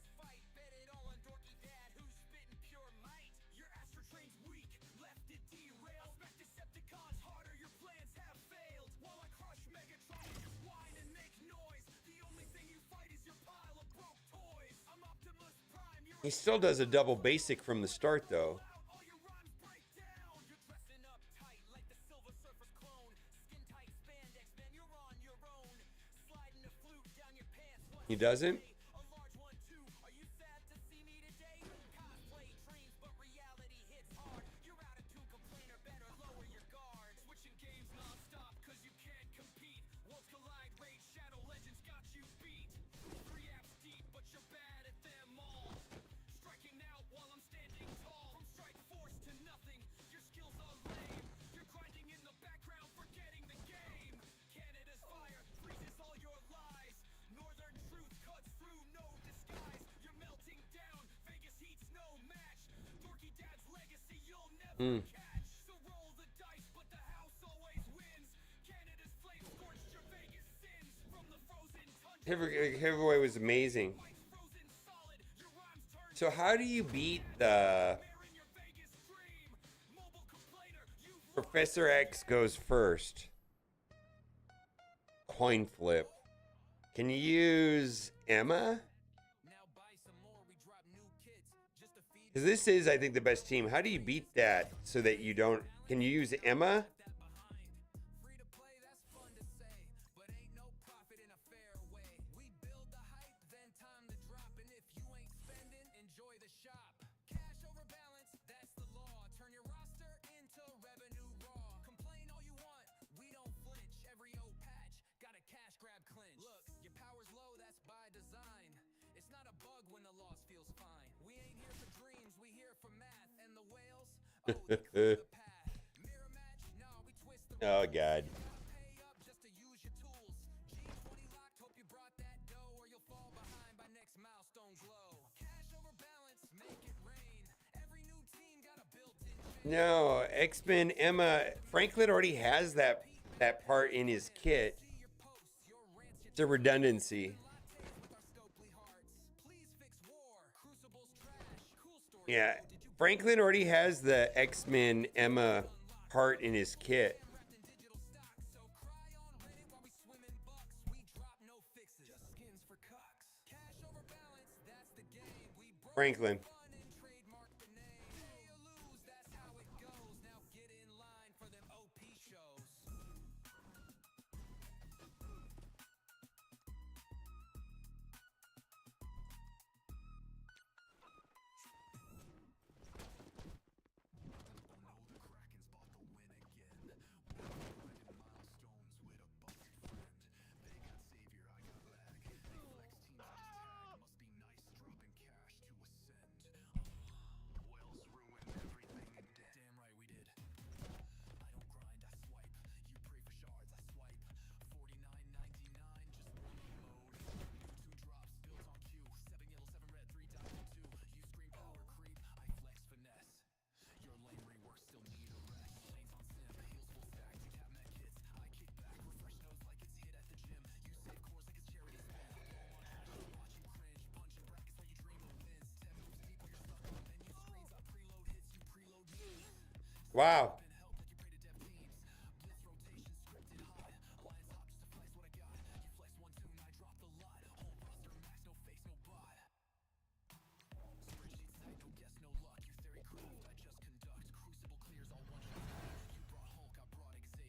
He still does a double basic from the start, though. He doesn't? Mm. Giveaway was amazing. So how do you beat the Professor X goes first? Coin flip. Can you use Emma? Because this is, I think, the best team. How do you beat that so that you don't... Can you use Emma? Oh, God. No, X-Men Emma. Franklin already has that part in his kit. It's a redundancy. Yeah, Franklin already has the X-Men Emma part in his kit. Franklin. Wow.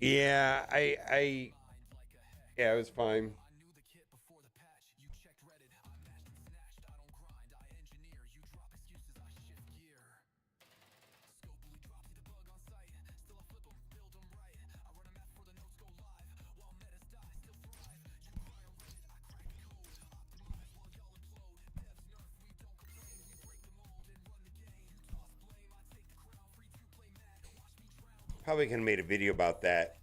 Yeah, yeah, it was fine. Probably could have made a video about that.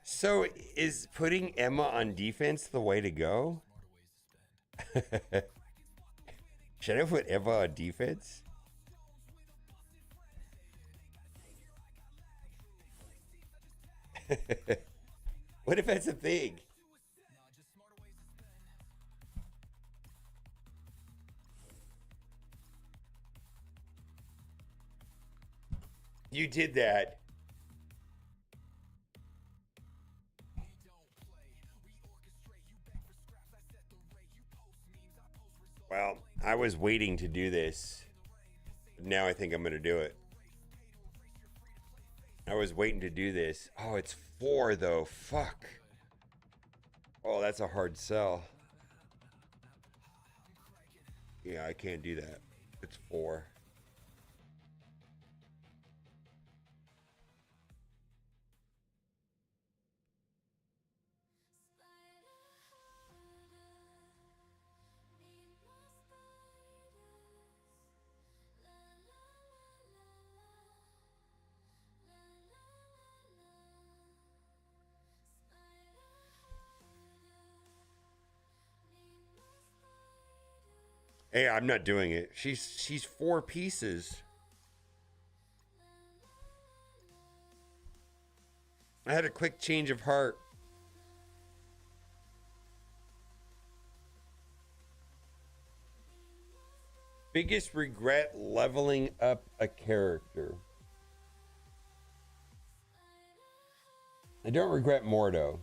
So is putting Emma on defense the way to go? Should I put Eva on defense? What if that's a thing? You did that. Well, I was waiting to do this. Now I think I'm going to do it. I was waiting to do this. Oh, it's 4 though. Fuck. Oh, that's a hard sell. Yeah, I can't do that. It's 4. Hey, I'm not doing it. She's 4 pieces. I had a quick change of heart. Biggest regret leveling up a character. I don't regret Mordo.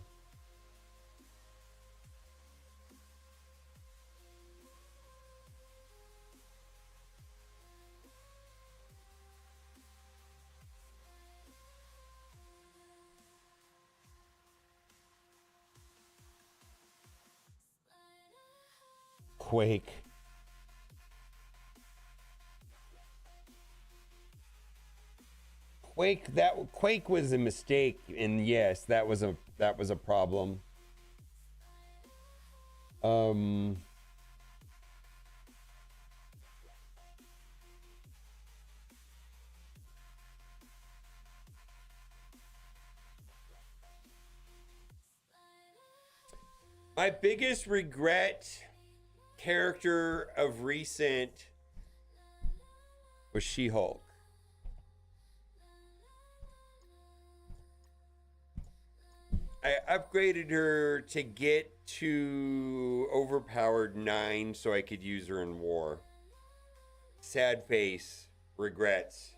Quake. Quake was a mistake, and yes, that was a problem. My biggest regret character of recent was She-Hulk. I upgraded her to get to overpowered 9 so I could use her in war. Sad face, regrets.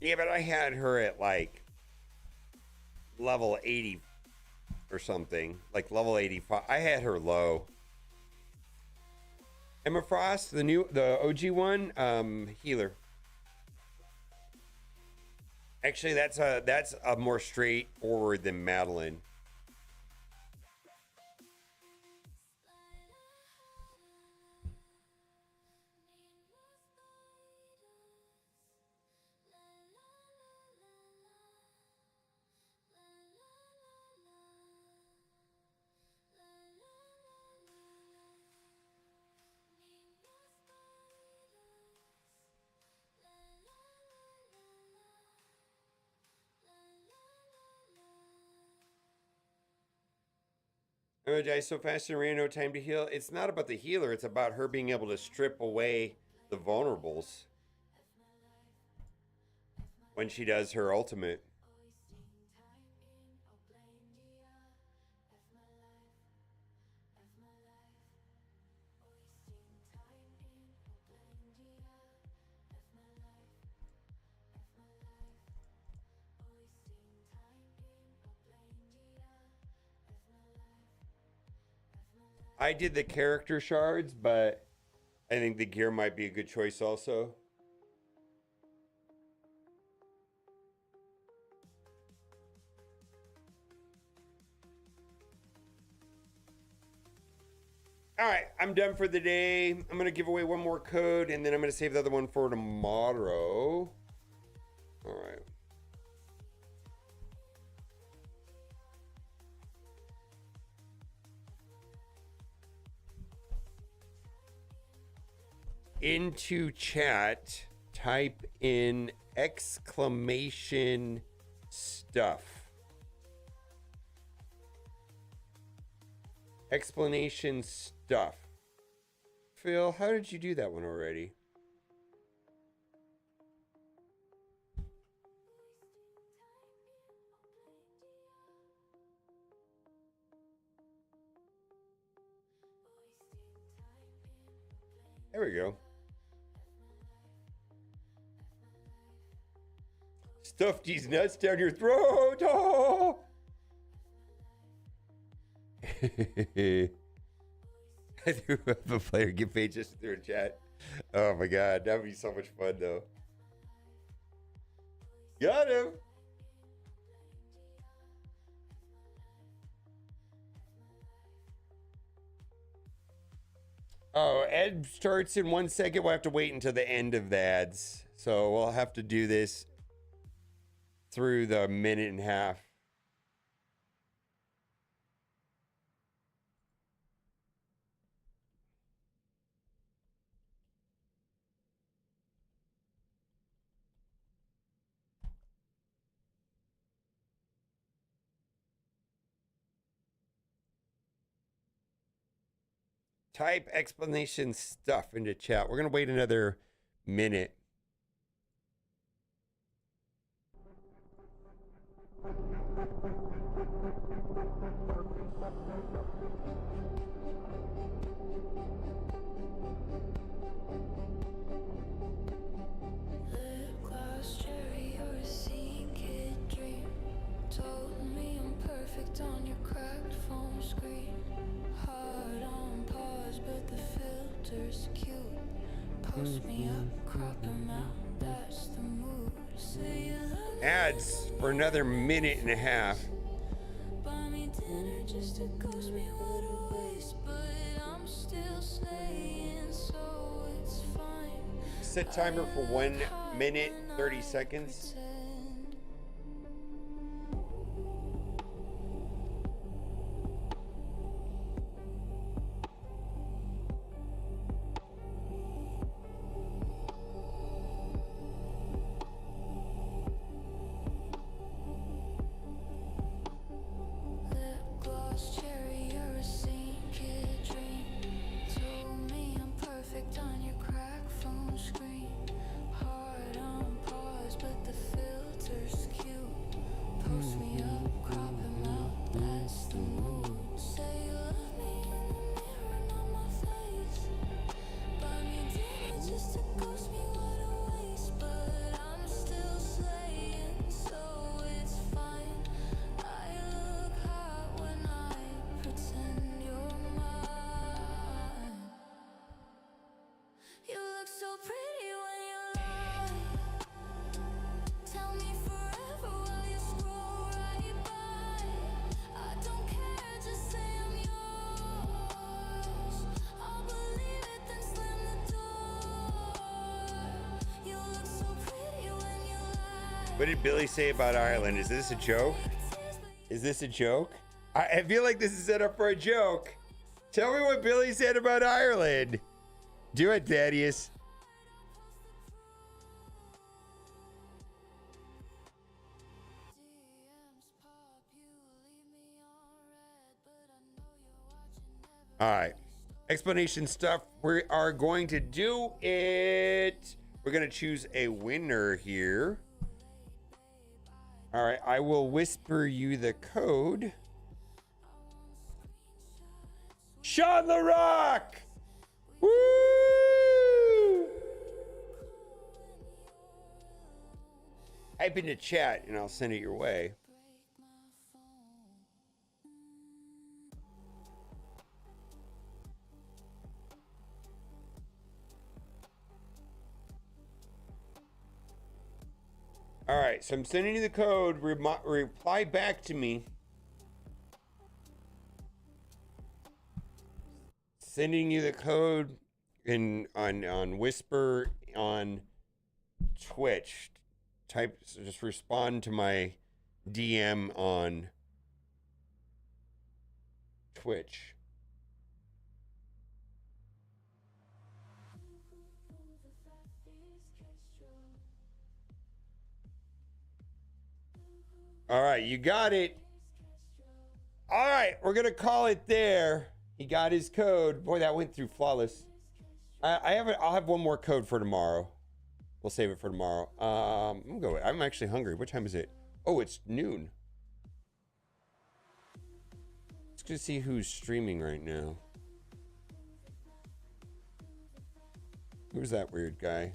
Yeah, but I had her at like level 80 or something, like level 85. I had her low. Emma Frost, the OG one, healer. Actually, that's a more straightforward than Madeline. I'm gonna die so fast and ran no time to heal. It's not about the healer, it's about her being able to strip away the vulnerables when she does her ultimate. I did the character shards, but I think the gear might be a good choice also. All right, I'm done for the day. I'm going to give away one more code, and then I'm going to save the other one for tomorrow. All right. Into chat, type in exclamation stuff. Explanation stuff. Phil, how did you do that one already? There we go. Stuff these nuts down your throat. Oh! I threw up a player get paid just through a chat. Oh my god, that would be so much fun though. Got him. Oh, Ed starts in 1 second. We'll have to wait until the end of the ads. So we'll have to do this through the minute and a half. Type explanation stuff into chat. We're going to wait another minute. Lip gloss, cherry, or a secret dream. Told me I'm perfect on your cracked phone screen. Hard on pause, but the filter's cute. Post me up, crop 'em out, that's the mood. Say you love me, Ads for another minute and a half. buy me dinner just to cost me what a waste. But I'm still staying, so it's fine. Set timer for 1 minute, 30 seconds. Pretend. Lip gloss, cherry, or a sinking dream. Told me I'm perfect on your cracked phone screen. Hard on pause, but the filter's cute. Post me up, crop 'em out, that's the mood. Say you love me in the mirror, not my face. Buy me dinner just to cost me what a waste. But I'm still slaying, so it's fine. I look hot when I pretend you're mine. You look so pretty when you lie. Tell me forever while you scroll right by. I don't care, just say I'm yours. I'll believe it, then slam the door. You look so pretty when you lie. What did Billy say about Ireland? Is this a joke? Is this a joke? I feel like this is set up for a joke. Tell me what Billy said about Ireland. Do it, Thaddeus. DMs pop, you leave me on red, but I know you're watching All right. Explanation stuff. We are going to do it. We're going to choose a winner here. All right. I will whisper you the code. Sean the Rock! Woo! Type into chat and I'll send it your way. All right, so I'm sending you the code. Reply back to me. Sending you the code on Whisper on Twitch. Just respond to my DM on Twitch. All right, you got it. All right, we're gonna call it there. He got his code. Boy, that went through flawless. I'll have one more code for tomorrow. We'll save it for tomorrow. I'm actually hungry. What time is it? Oh, it's noon. Let's go see who's streaming right now. Who's that weird guy?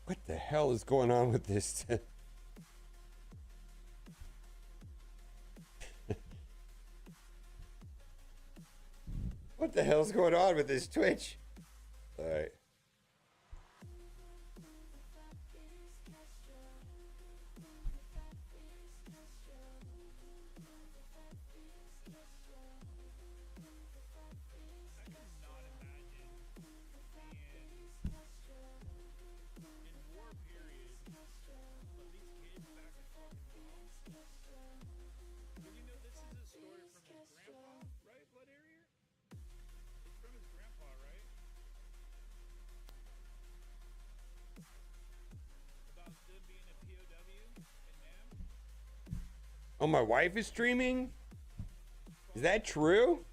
What the hell is going on with this? What the hell's going on with this Twitch? All right. Oh, my wife is streaming? Is that true?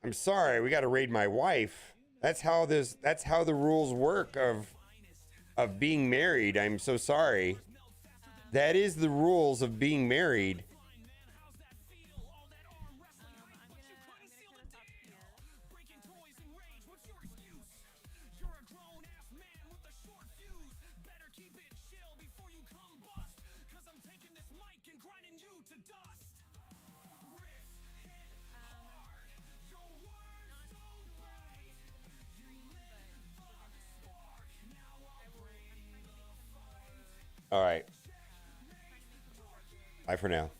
I'm sorry, we got to raid my wife. That's how the rules work of being married. I'm so sorry. That is the rules of being married. All right. Bye for now.